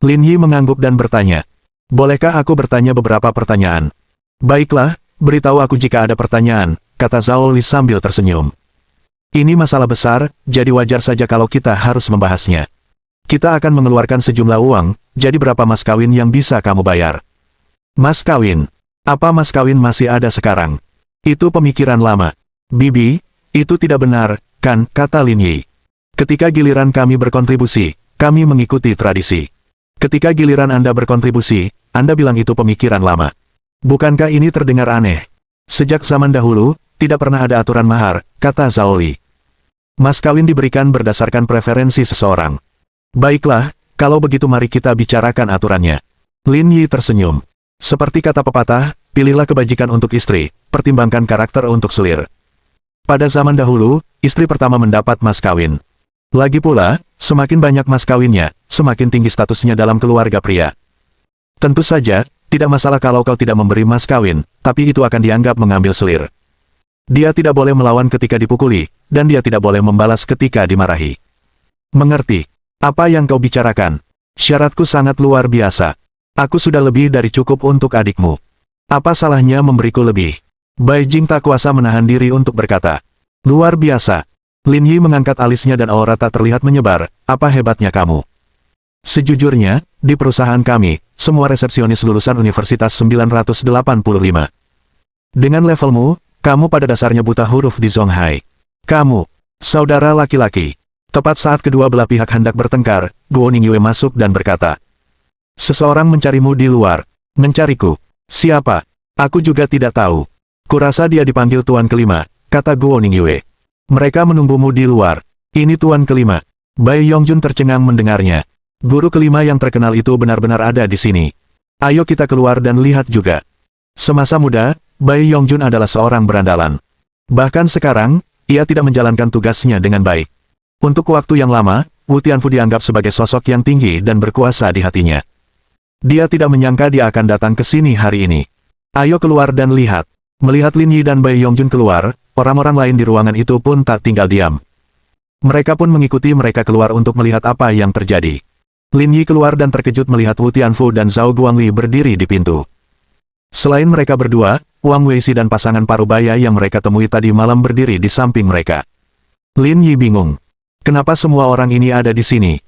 [SPEAKER 1] Lin Yi mengangguk dan bertanya. Bolehkah aku bertanya beberapa pertanyaan? Baiklah, beritahu aku jika ada pertanyaan, kata Zhao Li sambil tersenyum. Ini masalah besar, jadi wajar saja kalau kita harus membahasnya. Kita akan mengeluarkan sejumlah uang, jadi berapa mas kawin yang bisa kamu bayar? Mas kawin? Apa mas kawin masih ada sekarang? Itu pemikiran lama. Bibi, itu tidak benar, kan, kata Lin Yi. Ketika giliran kami berkontribusi, kami mengikuti tradisi. Ketika giliran Anda berkontribusi, Anda bilang itu pemikiran lama. Bukankah ini terdengar aneh? Sejak zaman dahulu, tidak pernah ada aturan mahar, kata Zhao Li. Mas kawin diberikan berdasarkan preferensi seseorang. Baiklah, kalau begitu mari kita bicarakan aturannya. Lin Yi tersenyum. Seperti kata pepatah, pilihlah kebajikan untuk istri, pertimbangkan karakter untuk selir. Pada zaman dahulu, istri pertama mendapat mas kawin. Lagi pula, semakin banyak mas kawinnya, semakin tinggi statusnya dalam keluarga pria. Tentu saja, tidak masalah kalau kau tidak memberi mas kawin, tapi itu akan dianggap mengambil selir. Dia tidak boleh melawan ketika dipukuli, dan dia tidak boleh membalas ketika dimarahi. Mengerti? Apa yang kau bicarakan? Syaratku sangat luar biasa. Aku sudah lebih dari cukup untuk adikmu. Apa salahnya memberiku lebih? Bai Jing tak kuasa menahan diri untuk berkata. Luar biasa. Lin Yi mengangkat alisnya dan aura tak terlihat menyebar. Apa hebatnya kamu? Sejujurnya, di perusahaan kami, semua resepsionis lulusan Universitas 985. Dengan levelmu, kamu pada dasarnya buta huruf di Zonghai. Kamu, saudara laki-laki. Tepat saat kedua belah pihak hendak bertengkar, Guo Ningyue masuk dan berkata. Seseorang mencarimu di luar. Mencariku. Siapa? Aku juga tidak tahu. Kurasa dia dipanggil Tuan Kelima, kata Guo Ningyue. Mereka menunggumu di luar. Ini Tuan Kelima. Bai Yongjun tercengang mendengarnya. Guru kelima yang terkenal itu benar-benar ada di sini. Ayo kita keluar dan lihat juga. Semasa muda, Bai Yongjun adalah seorang berandalan. Bahkan sekarang, ia tidak menjalankan tugasnya dengan baik. Untuk waktu yang lama, Wu Tianfu dianggap sebagai sosok yang tinggi dan berkuasa di hatinya. Dia tidak menyangka dia akan datang ke sini hari ini. Ayo keluar dan lihat. Melihat Lin Yi dan Bai Yongjun keluar, orang-orang lain di ruangan itu pun tak tinggal diam. Mereka pun mengikuti mereka keluar untuk melihat apa yang terjadi. Lin Yi keluar dan terkejut melihat Wu Tianfu dan Zhao Guangli berdiri di pintu. Selain mereka berdua, Wang Weishi dan pasangan parubaya yang mereka temui tadi malam berdiri di samping mereka. Lin Yi bingung. Kenapa semua orang ini ada di sini?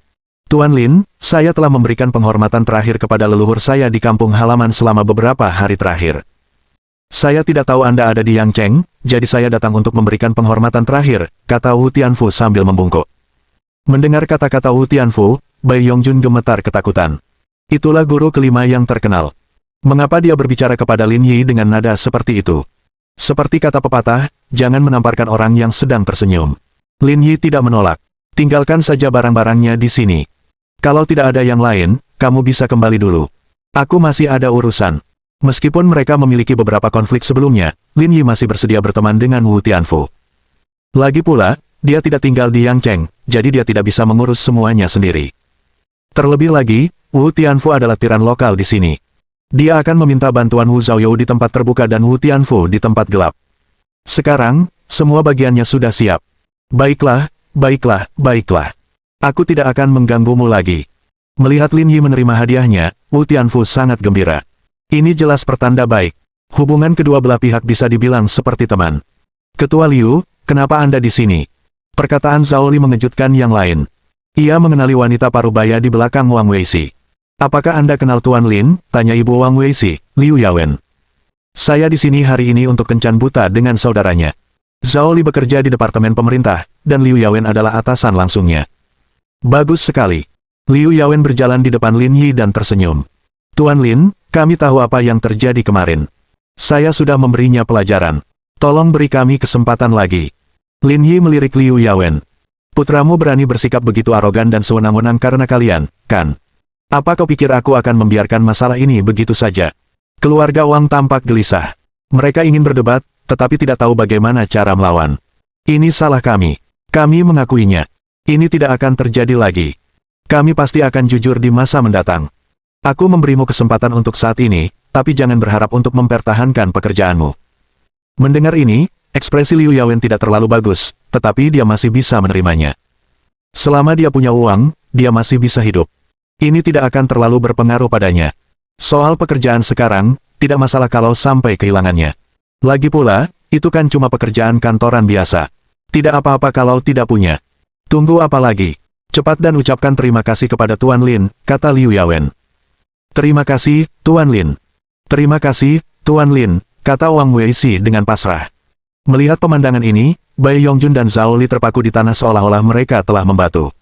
[SPEAKER 1] Tuan Lin, saya telah memberikan penghormatan terakhir kepada leluhur saya di kampung halaman selama beberapa hari terakhir. Saya tidak tahu Anda ada di Yangcheng, jadi saya datang untuk memberikan penghormatan terakhir, kata Wu Tianfu sambil membungkuk. Mendengar kata-kata Wu Tianfu, Bai Yongjun gemetar ketakutan. Itulah guru kelima yang terkenal. Mengapa dia berbicara kepada Lin Yi dengan nada seperti itu? Seperti kata pepatah, jangan menamparkan orang yang sedang tersenyum. Lin Yi tidak menolak. Tinggalkan saja barang-barangnya di sini. Kalau tidak ada yang lain, kamu bisa kembali dulu. Aku masih ada urusan. Meskipun mereka memiliki beberapa konflik sebelumnya, Lin Yi masih bersedia berteman dengan Wu Tianfu. Lagi pula, dia tidak tinggal di Yangcheng, jadi dia tidak bisa mengurus semuanya sendiri. Terlebih lagi, Wu Tianfu adalah tiran lokal di sini. Dia akan meminta bantuan Wu Zhaoyou di tempat terbuka dan Wu Tianfu di tempat gelap. Sekarang, semua bagiannya sudah siap. Baiklah, baiklah, baiklah. Aku tidak akan mengganggumu lagi. Melihat Lin Yi menerima hadiahnya, Wu Tianfu sangat gembira. Ini jelas pertanda baik. Hubungan kedua belah pihak bisa dibilang seperti teman. Ketua Liu, kenapa Anda di sini? Perkataan Zhao Li mengejutkan yang lain. Ia mengenali wanita parubaya di belakang Wang Weishi. Apakah Anda kenal Tuan Lin? Tanya ibu Wang Weishi, Liu Yawen. Saya di sini hari ini untuk kencan buta dengan saudaranya. Zhao Li bekerja di departemen pemerintah, dan Liu Yawen adalah atasan langsungnya. Bagus sekali. Liu Yawen berjalan di depan Lin Yi dan tersenyum. Tuan Lin, kami tahu apa yang terjadi kemarin. Saya sudah memberinya pelajaran. Tolong beri kami kesempatan lagi. Lin Yi melirik Liu Yawen. Putramu berani bersikap begitu arogan dan sewenang-wenang karena kalian, kan? Apa kau pikir aku akan membiarkan masalah ini begitu saja? Keluarga Wang tampak gelisah. Mereka ingin berdebat, tetapi tidak tahu bagaimana cara melawan. Ini salah kami. Kami mengakuinya. Ini tidak akan terjadi lagi. Kami pasti akan jujur di masa mendatang. Aku memberimu kesempatan untuk saat ini, tapi jangan berharap untuk mempertahankan pekerjaanmu. Mendengar ini, ekspresi Liu Yawen tidak terlalu bagus, tetapi dia masih bisa menerimanya. Selama dia punya uang, dia masih bisa hidup. Ini tidak akan terlalu berpengaruh padanya. Soal pekerjaan sekarang, tidak masalah kalau sampai kehilangannya. Lagi pula, itu kan cuma pekerjaan kantoran biasa. Tidak apa-apa kalau tidak punya. Tunggu apa lagi? Cepat dan ucapkan terima kasih kepada Tuan Lin, kata Liu Yawen. Terima kasih, Tuan Lin. Terima kasih, Tuan Lin, kata Wang Weishi dengan pasrah. Melihat pemandangan ini, Bai Yongjun dan Zhao Li terpaku di tanah seolah-olah mereka telah membatu.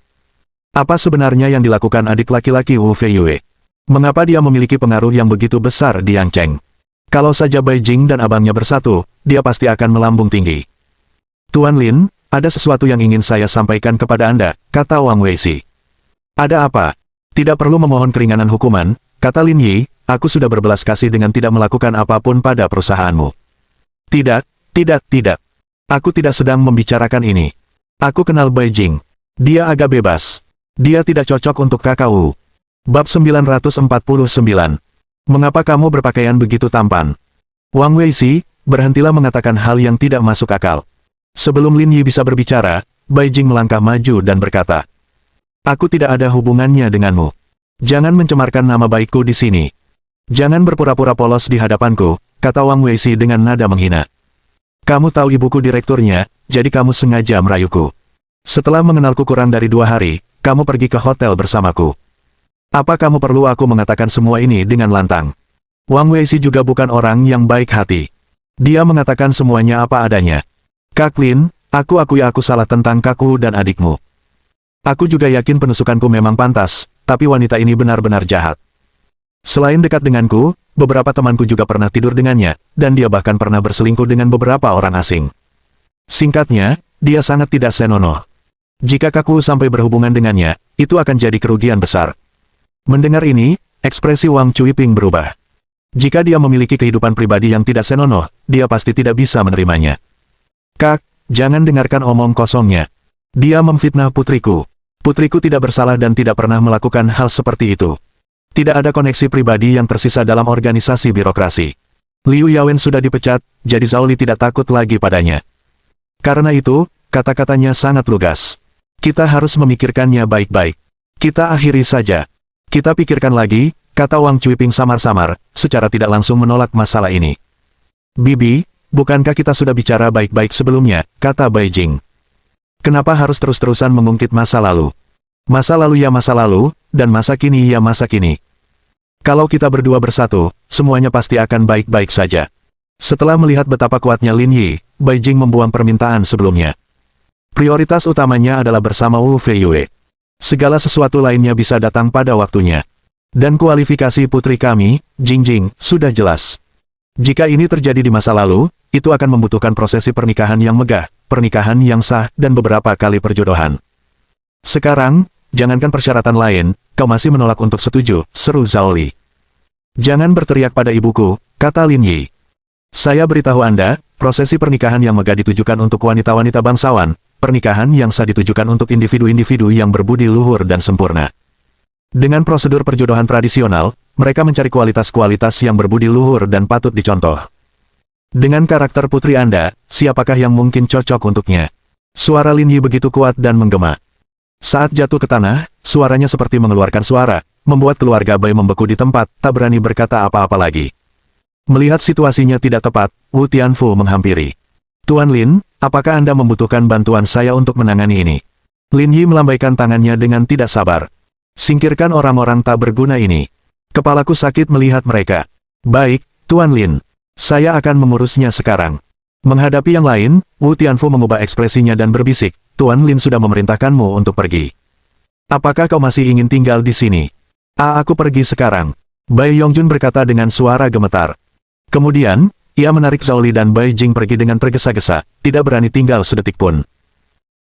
[SPEAKER 1] Apa sebenarnya yang dilakukan adik laki-laki Wu Feiyue? Mengapa dia memiliki pengaruh yang begitu besar di Yangcheng? Kalau saja Bai Jing dan abangnya bersatu, dia pasti akan melambung tinggi. Tuan Lin, ada sesuatu yang ingin saya sampaikan kepada Anda, kata Wang Weishi. Ada apa? Tidak perlu memohon keringanan hukuman, kata Lin Yi, aku sudah berbelas kasih dengan tidak melakukan apapun pada perusahaanmu. Tidak. Aku tidak sedang membicarakan ini. Aku kenal Bai Jing. Dia agak bebas. Dia tidak cocok untuk kakak Wu. Bab 949. Mengapa kamu berpakaian begitu tampan? Wang Weishi, berhentilah mengatakan hal yang tidak masuk akal. Sebelum Lin Yi bisa berbicara, Bai Jing melangkah maju dan berkata, aku tidak ada hubungannya denganmu. Jangan mencemarkan nama baikku di sini. Jangan berpura-pura polos di hadapanku, kata Wang Weishi dengan nada menghina. Kamu tahu ibuku direkturnya, jadi kamu sengaja merayuku. Setelah mengenalku kurang dari 2 hari, kamu pergi ke hotel bersamaku. Apa kamu perlu aku mengatakan semua ini dengan lantang? Wang Weishi juga bukan orang yang baik hati. Dia mengatakan semuanya apa adanya. Kak Lin, aku akui aku salah tentang kakku dan adikmu. Aku juga yakin penusukanku memang pantas, tapi wanita ini benar-benar jahat. Selain dekat denganku, beberapa temanku juga pernah tidur dengannya, dan dia bahkan pernah berselingkuh dengan beberapa orang asing. Singkatnya, dia sangat tidak senonoh. Jika kakku sampai berhubungan dengannya, itu akan jadi kerugian besar. Mendengar ini, ekspresi Wang Cuiping berubah. Jika dia memiliki kehidupan pribadi yang tidak senonoh, dia pasti tidak bisa menerimanya. Kak, jangan dengarkan omong kosongnya. Dia memfitnah putriku. Putriku tidak bersalah dan tidak pernah melakukan hal seperti itu. Tidak ada koneksi pribadi yang tersisa dalam organisasi birokrasi. Liu Yawen sudah dipecat, jadi Zhao Li tidak takut lagi padanya. Karena itu, kata-katanya sangat lugas. Kita harus memikirkannya baik-baik. Kita akhiri saja. Kita pikirkan lagi, kata Wang Cuiping samar-samar, secara tidak langsung menolak masalah ini. Bibi, bukankah kita sudah bicara baik-baik sebelumnya, kata Bai Jing. Kenapa harus terus-terusan mengungkit masa lalu? Masa lalu ya masa lalu, dan masa kini ya masa kini. Kalau kita berdua bersatu, semuanya pasti akan baik-baik saja. Setelah melihat betapa kuatnya Lin Yi, Bai Jing membuang permintaan sebelumnya. Prioritas utamanya adalah bersama Wu Feiyue. Segala sesuatu lainnya bisa datang pada waktunya. Dan kualifikasi putri kami, Jing, sudah jelas. Jika ini terjadi di masa lalu, itu akan membutuhkan prosesi pernikahan yang megah, pernikahan yang sah, dan beberapa kali perjodohan. Sekarang, jangankan persyaratan lain, kau masih menolak untuk setuju, seru Zhao Li. Jangan berteriak pada ibuku, kata Lin Yi. Saya beritahu Anda, prosesi pernikahan yang megah ditujukan untuk wanita-wanita bangsawan, pernikahan yang sah ditujukan untuk individu-individu yang berbudi luhur dan sempurna. Dengan prosedur perjodohan tradisional, mereka mencari kualitas-kualitas yang berbudi luhur dan patut dicontoh. Dengan karakter putri Anda, siapakah yang mungkin cocok untuknya? Suara Lin Yi begitu kuat dan menggema. Saat jatuh ke tanah, suaranya seperti mengeluarkan suara, membuat keluarga Bai membeku di tempat, tak berani berkata apa-apa lagi. Melihat situasinya tidak tepat, Wu Tianfu menghampiri. Tuan Lin, apakah Anda membutuhkan bantuan saya untuk menangani ini? Lin Yi melambaikan tangannya dengan tidak sabar. Singkirkan orang-orang tak berguna ini. Kepalaku sakit melihat mereka. Baik, Tuan Lin. Saya akan mengurusnya sekarang. Menghadapi yang lain, Wu Tianfu mengubah ekspresinya dan berbisik, Tuan Lin sudah memerintahkanmu untuk pergi. Apakah kau masih ingin tinggal di sini? Aku pergi sekarang. Bai Yongjun berkata dengan suara gemetar. Kemudian, ia menarik Zhao Li dan Bai Jing pergi dengan tergesa-gesa, tidak berani tinggal sedetik pun.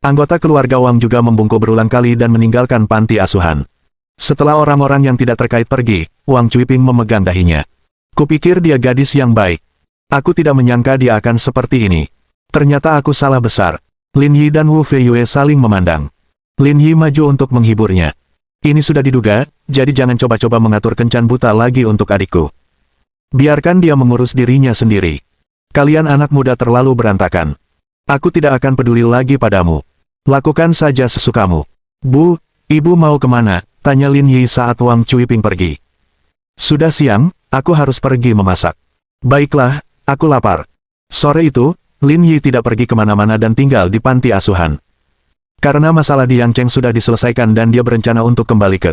[SPEAKER 1] Anggota keluarga Wang juga membungkuk berulang kali dan meninggalkan panti asuhan. Setelah orang-orang yang tidak terkait pergi, Wang Cuiping memegang dahinya. Kupikir dia gadis yang baik. Aku tidak menyangka dia akan seperti ini. Ternyata aku salah besar. Lin Yi dan Wu Feiyue saling memandang. Lin Yi maju untuk menghiburnya. Ini sudah diduga, jadi jangan coba-coba mengatur kencan buta lagi untuk adikku. Biarkan dia mengurus dirinya sendiri. Kalian anak muda terlalu berantakan. Aku tidak akan peduli lagi padamu. Lakukan saja sesukamu. Bu, ibu mau kemana? Tanya Lin Yi saat Wang Cuiping pergi. Sudah siang, aku harus pergi memasak. Baiklah, aku lapar. Sore itu, Lin Yi tidak pergi kemana-mana dan tinggal di panti asuhan. Karena masalah di Yangcheng sudah diselesaikan dan dia berencana untuk kembali ke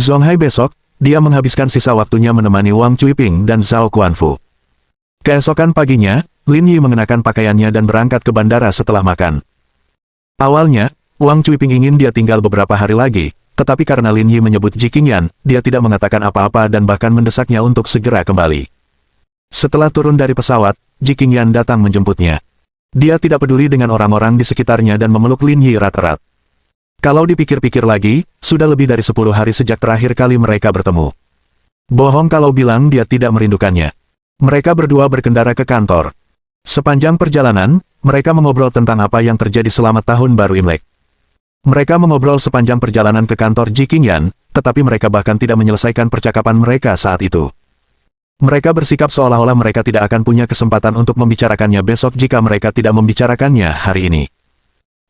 [SPEAKER 1] Zonghai besok, dia menghabiskan sisa waktunya menemani Wang Cuiping dan Zhao Kuanfu. Keesokan paginya, Lin Yi mengenakan pakaiannya dan berangkat ke bandara setelah makan. Awalnya, Wang Cuiping ingin dia tinggal beberapa hari lagi, tetapi karena Lin Yi menyebut Ji Qingyan, dia tidak mengatakan apa-apa dan bahkan mendesaknya untuk segera kembali. Setelah turun dari pesawat, Ji Qingyan datang menjemputnya. Dia tidak peduli dengan orang-orang di sekitarnya dan memeluk Lin Yi erat-erat. Kalau dipikir-pikir lagi, sudah lebih dari 10 hari sejak terakhir kali mereka bertemu. Bohong kalau bilang dia tidak merindukannya. Mereka berdua berkendara ke kantor. Sepanjang perjalanan, mereka mengobrol tentang apa yang terjadi selama tahun baru Imlek. Mereka mengobrol sepanjang perjalanan ke kantor Ji Qingyan, tetapi mereka bahkan tidak menyelesaikan percakapan mereka saat itu. Mereka bersikap seolah-olah mereka tidak akan punya kesempatan untuk membicarakannya besok jika mereka tidak membicarakannya hari ini.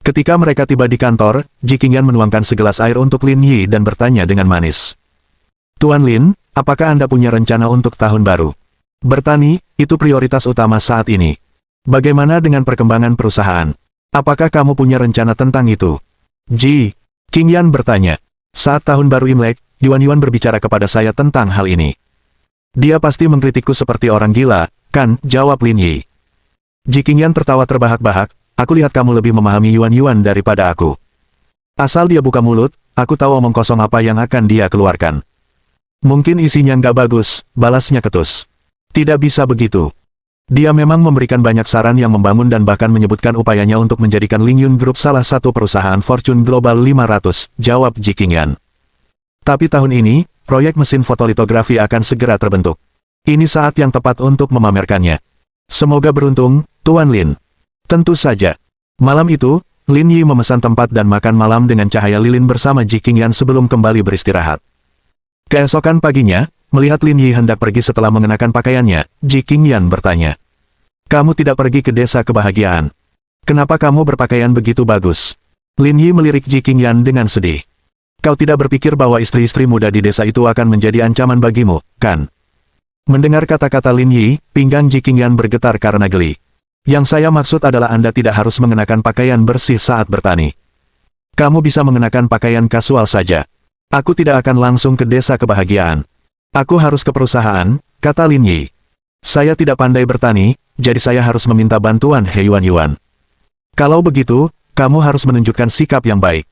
[SPEAKER 1] Ketika mereka tiba di kantor, Ji Qingyan menuangkan segelas air untuk Lin Yi dan bertanya dengan manis. Tuan Lin, apakah Anda punya rencana untuk tahun baru? Bertani, itu prioritas utama saat ini. Bagaimana dengan perkembangan perusahaan? Apakah kamu punya rencana tentang itu? Ji Qingyan bertanya. Saat tahun baru Imlek, Yuan berbicara kepada saya tentang hal ini. Dia pasti mengkritikku seperti orang gila, kan? Jawab Lin Yi. Ji Qingyan tertawa terbahak-bahak. Aku lihat kamu lebih memahami Yuan daripada aku. Asal dia buka mulut, aku tahu omong kosong apa yang akan dia keluarkan. Mungkin isinya nggak bagus, balasnya ketus. Tidak bisa begitu. Dia memang memberikan banyak saran yang membangun dan bahkan menyebutkan upayanya untuk menjadikan Lingyun Group salah satu perusahaan Fortune Global 500, jawab Ji Qingyan. Tapi tahun ini, proyek mesin fotolitografi akan segera terbentuk. Ini saat yang tepat untuk memamerkannya. Semoga beruntung, Tuan Lin. Tentu saja. Malam itu, Lin Yi memesan tempat dan makan malam dengan cahaya lilin bersama Ji Qingyan sebelum kembali beristirahat. Keesokan paginya, melihat Lin Yi hendak pergi setelah mengenakan pakaiannya, Ji Qingyan bertanya. Kamu tidak pergi ke desa kebahagiaan. Kenapa kamu berpakaian begitu bagus? Lin Yi melirik Ji Qingyan dengan sedih. Kau tidak berpikir bahwa istri-istri muda di desa itu akan menjadi ancaman bagimu, kan? Mendengar kata-kata Lin Yi, pinggang Ji Qingyan bergetar karena geli. Yang saya maksud adalah Anda tidak harus mengenakan pakaian bersih saat bertani. Kamu bisa mengenakan pakaian kasual saja. Aku tidak akan langsung ke desa kebahagiaan. Aku harus ke perusahaan, kata Lin Yi. Saya tidak pandai bertani, jadi saya harus meminta bantuan He Yuan. Kalau begitu, kamu harus menunjukkan sikap yang baik.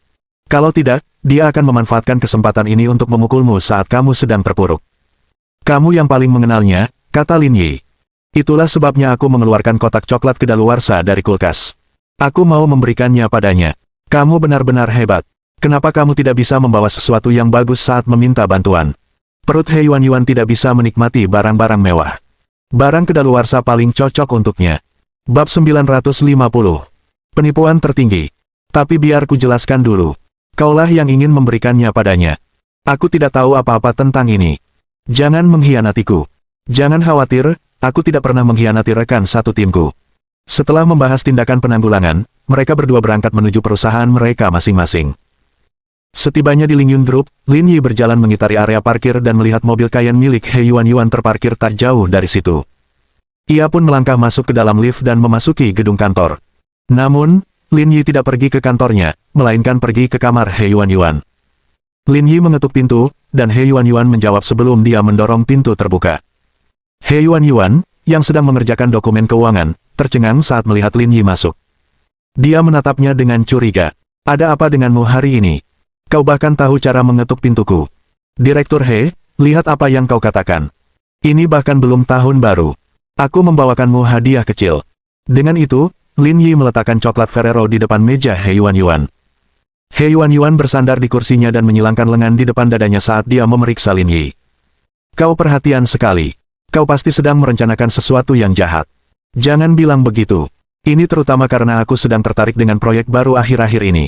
[SPEAKER 1] Kalau tidak, dia akan memanfaatkan kesempatan ini untuk memukulmu saat kamu sedang terpuruk. Kamu yang paling mengenalnya, kata Lin Yi. Itulah sebabnya aku mengeluarkan kotak coklat kedaluarsa dari kulkas. Aku mau memberikannya padanya. Kamu benar-benar hebat. Kenapa kamu tidak bisa membawa sesuatu yang bagus saat meminta bantuan? Perut He Yuan tidak bisa menikmati barang-barang mewah. Barang kedaluarsa paling cocok untuknya. Bab 950. Penipuan tertinggi. Tapi biar ku jelaskan dulu. Kaulah yang ingin memberikannya padanya. Aku tidak tahu apa-apa tentang ini. Jangan mengkhianatiku. Jangan khawatir, aku tidak pernah mengkhianati rekan satu timku. Setelah membahas tindakan penanggulangan, mereka berdua berangkat menuju perusahaan mereka masing-masing. Setibanya di Lingyun Group, Lin Yi berjalan mengitari area parkir dan melihat mobil Cayenne milik He Yuan terparkir tak jauh dari situ. Ia pun melangkah masuk ke dalam lift dan memasuki gedung kantor. Namun, Lin Yi tidak pergi ke kantornya, melainkan pergi ke kamar He Yuan. Lin Yi mengetuk pintu, dan He Yuan menjawab sebelum dia mendorong pintu terbuka. He Yuan, yang sedang mengerjakan dokumen keuangan, tercengang saat melihat Lin Yi masuk. Dia menatapnya dengan curiga. Ada apa denganmu hari ini? Kau bahkan tahu cara mengetuk pintuku. Direktur He, lihat apa yang kau katakan. Ini bahkan belum tahun baru. Aku membawakanmu hadiah kecil. Dengan itu, Lin Yi meletakkan coklat Ferrero di depan meja He Yuan. He Yuan bersandar di kursinya dan menyilangkan lengan di depan dadanya saat dia memeriksa Lin Yi. Kau perhatian sekali. Kau pasti sedang merencanakan sesuatu yang jahat. Jangan bilang begitu. Ini terutama karena aku sedang tertarik dengan proyek baru akhir-akhir ini.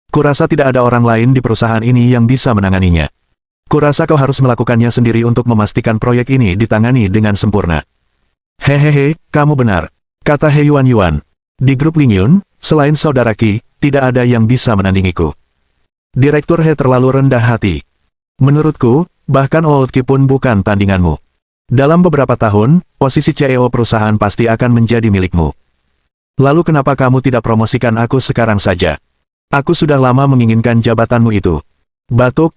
[SPEAKER 1] Kurasa tidak ada orang lain di perusahaan ini yang bisa menanganinya. Kurasa kau harus melakukannya sendiri untuk memastikan proyek ini ditangani dengan sempurna. Hehehe, kamu benar, kata He Yuan. Di grup Lingyun, selain saudara Qi, tidak ada yang bisa menandingiku. Direktur He terlalu rendah hati. Menurutku, bahkan Old Qi pun bukan tandinganmu. Dalam beberapa tahun, posisi CEO perusahaan pasti akan menjadi milikmu. Lalu kenapa kamu tidak promosikan aku sekarang saja? Aku sudah lama menginginkan jabatanmu itu. Batuk,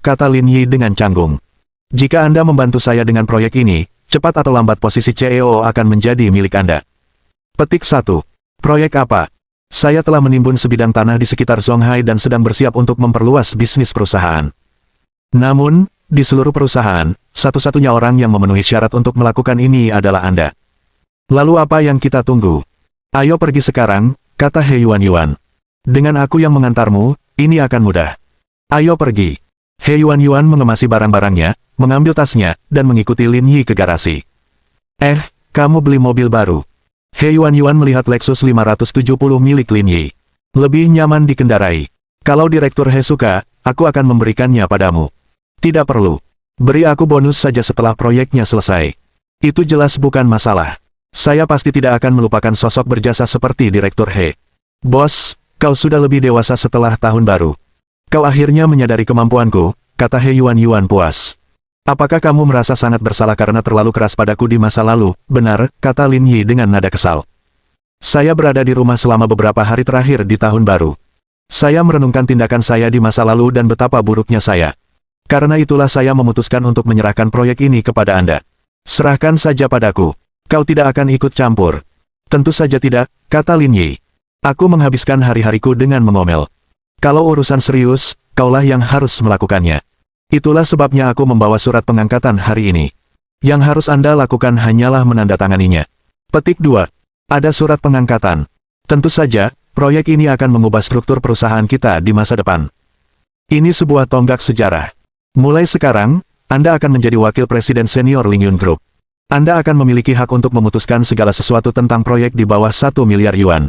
[SPEAKER 1] kata Lin Yi dengan canggung. Jika Anda membantu saya dengan proyek ini, cepat atau lambat posisi CEO akan menjadi milik Anda. Petik 1. Proyek apa? Saya telah menimbun sebidang tanah di sekitar Zonghai dan sedang bersiap untuk memperluas bisnis perusahaan. Namun, di seluruh perusahaan, satu-satunya orang yang memenuhi syarat untuk melakukan ini adalah Anda. Lalu apa yang kita tunggu? Ayo pergi sekarang, kata He Yuan. Dengan aku yang mengantarmu, ini akan mudah. Ayo pergi. He Yuan mengemasi barang-barangnya, mengambil tasnya, dan mengikuti Lin Yi ke garasi. Kamu beli mobil baru. He Yuan melihat Lexus 570 milik Lin Yi. Lebih nyaman dikendarai. Kalau Direktur He suka, aku akan memberikannya padamu. Tidak perlu. Beri aku bonus saja setelah proyeknya selesai. Itu jelas bukan masalah. Saya pasti tidak akan melupakan sosok berjasa seperti Direktur He. Bos, kau sudah lebih dewasa setelah tahun baru. Kau akhirnya menyadari kemampuanku, kata He Yuan puas. Apakah kamu merasa sangat bersalah karena terlalu keras padaku di masa lalu? Benar, kata Lin Yi dengan nada kesal. Saya berada di rumah selama beberapa hari terakhir di tahun baru. Saya merenungkan tindakan saya di masa lalu dan betapa buruknya saya. Karena itulah saya memutuskan untuk menyerahkan proyek ini kepada Anda. Serahkan saja padaku. Kau tidak akan ikut campur. Tentu saja tidak, kata Lin Yi. Aku menghabiskan hari-hariku dengan mengomel. Kalau urusan serius, kaulah yang harus melakukannya. Itulah sebabnya aku membawa surat pengangkatan hari ini. Yang harus Anda lakukan hanyalah menandatanganinya. Petik 2. Ada surat pengangkatan. Tentu saja, proyek ini akan mengubah struktur perusahaan kita di masa depan. Ini sebuah tonggak sejarah. Mulai sekarang, Anda akan menjadi wakil presiden senior Lingyun Group. Anda akan memiliki hak untuk memutuskan segala sesuatu tentang proyek di bawah 1 miliar yuan.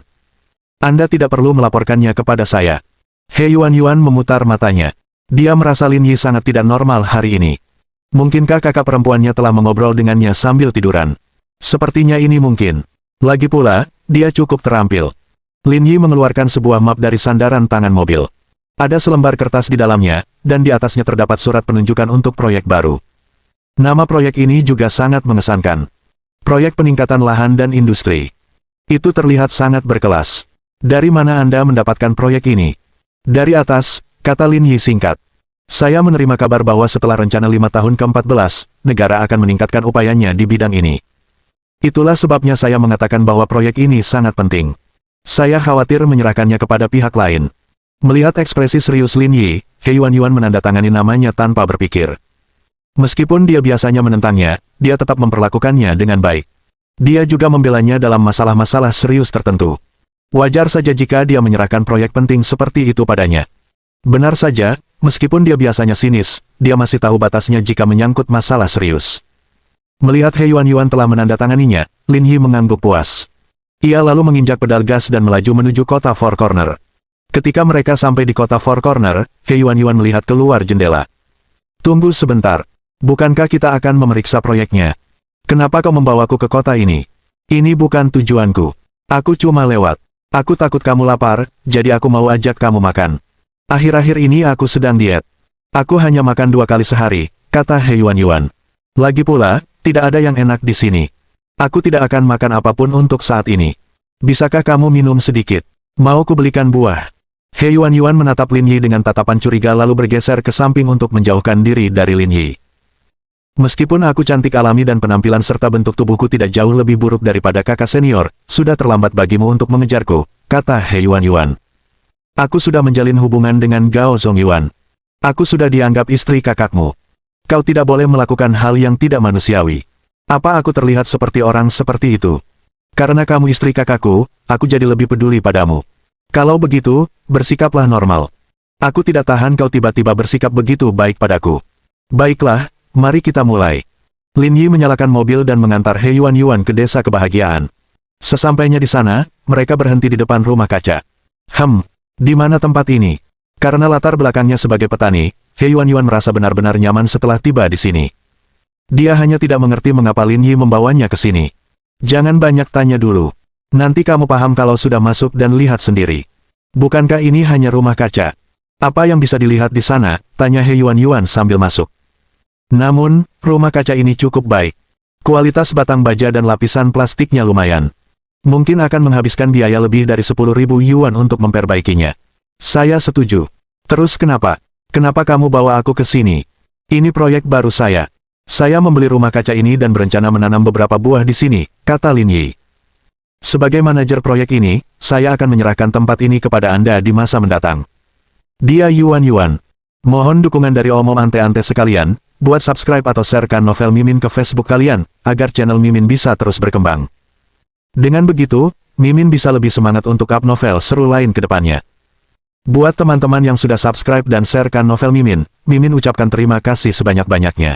[SPEAKER 1] Anda tidak perlu melaporkannya kepada saya. He Yuan memutar matanya. Dia merasa Lin Yi sangat tidak normal hari ini. Mungkinkah kakak perempuannya telah mengobrol dengannya sambil tiduran? Sepertinya ini mungkin. Lagi pula, dia cukup terampil. Lin Yi mengeluarkan sebuah map dari sandaran tangan mobil. Ada selembar kertas di dalamnya, dan di atasnya terdapat surat penunjukan untuk proyek baru. Nama proyek ini juga sangat mengesankan. Proyek peningkatan lahan dan industri. Itu terlihat sangat berkelas. Dari mana Anda mendapatkan proyek ini? Dari atas, kata Lin Yi singkat. Saya menerima kabar bahwa setelah rencana 5 tahun ke-14, negara akan meningkatkan upayanya di bidang ini. Itulah sebabnya saya mengatakan bahwa proyek ini sangat penting. Saya khawatir menyerahkannya kepada pihak lain. Melihat ekspresi serius Lin Yi, He Yuan menandatangani namanya tanpa berpikir. Meskipun dia biasanya menentangnya, dia tetap memperlakukannya dengan baik. Dia juga membelanya dalam masalah-masalah serius tertentu. Wajar saja jika dia menyerahkan proyek penting seperti itu padanya. Benar saja, meskipun dia biasanya sinis, dia masih tahu batasnya jika menyangkut masalah serius. Melihat He Yuan telah menandatanganinya, Lin Yi mengangguk puas. Ia lalu menginjak pedal gas dan melaju menuju kota Four Corner. Ketika mereka sampai di kota Four Corner, He Yuan melihat keluar jendela. Tunggu sebentar. Bukankah kita akan memeriksa proyeknya? Kenapa kau membawaku ke kota ini? Ini bukan tujuanku. Aku cuma lewat. Aku takut kamu lapar, jadi aku mau ajak kamu makan. Akhir-akhir ini aku sedang diet. Aku hanya makan 2 kali sehari, kata He Yuan. Lagi pula, tidak ada yang enak di sini. Aku tidak akan makan apapun untuk saat ini. Bisakah kamu minum sedikit? Mau kubelikan buah? He Yuan menatap Lin Yi dengan tatapan curiga lalu bergeser ke samping untuk menjauhkan diri dari Lin Yi. Meskipun aku cantik alami dan penampilan serta bentuk tubuhku tidak jauh lebih buruk daripada kakak senior, sudah terlambat bagimu untuk mengejarku, kata He Yuan. Aku sudah menjalin hubungan dengan Gao Zongyuan. Aku sudah dianggap istri kakakmu. Kau tidak boleh melakukan hal yang tidak manusiawi. Apa aku terlihat seperti orang seperti itu? Karena kamu istri kakakku, aku jadi lebih peduli padamu. Kalau begitu, bersikaplah normal. Aku tidak tahan kau tiba-tiba bersikap begitu baik padaku. Baiklah, mari kita mulai. Lin Yi menyalakan mobil dan mengantar He Yuan ke desa kebahagiaan. Sesampainya di sana, mereka berhenti di depan rumah kaca. Di mana tempat ini? Karena latar belakangnya sebagai petani, He Yuan merasa benar-benar nyaman setelah tiba di sini. Dia hanya tidak mengerti mengapa Lin Yi membawanya ke sini. Jangan banyak tanya dulu. Nanti kamu paham kalau sudah masuk dan lihat sendiri. Bukankah ini hanya rumah kaca? Apa yang bisa dilihat di sana? Tanya He Yuan sambil masuk. Namun, rumah kaca ini cukup baik. Kualitas batang baja dan lapisan plastiknya lumayan. Mungkin akan menghabiskan biaya lebih dari 10.000 yuan untuk memperbaikinya. Saya setuju. Terus kenapa? Kenapa kamu bawa aku ke sini? Ini proyek baru saya. Saya membeli rumah kaca ini dan berencana menanam beberapa buah di sini, kata Lin Yi. Sebagai manajer proyek ini, saya akan menyerahkan tempat ini kepada Anda di masa mendatang. Dia Yuan Yuan. Mohon dukungan dari om-om ante-ante sekalian, buat subscribe atau sharekan novel Mimin ke Facebook kalian, agar channel Mimin bisa terus berkembang. Dengan begitu, Mimin bisa lebih semangat untuk up novel seru lain ke depannya. Buat teman-teman yang sudah subscribe dan sharekan novel Mimin, Mimin ucapkan terima kasih sebanyak-banyaknya.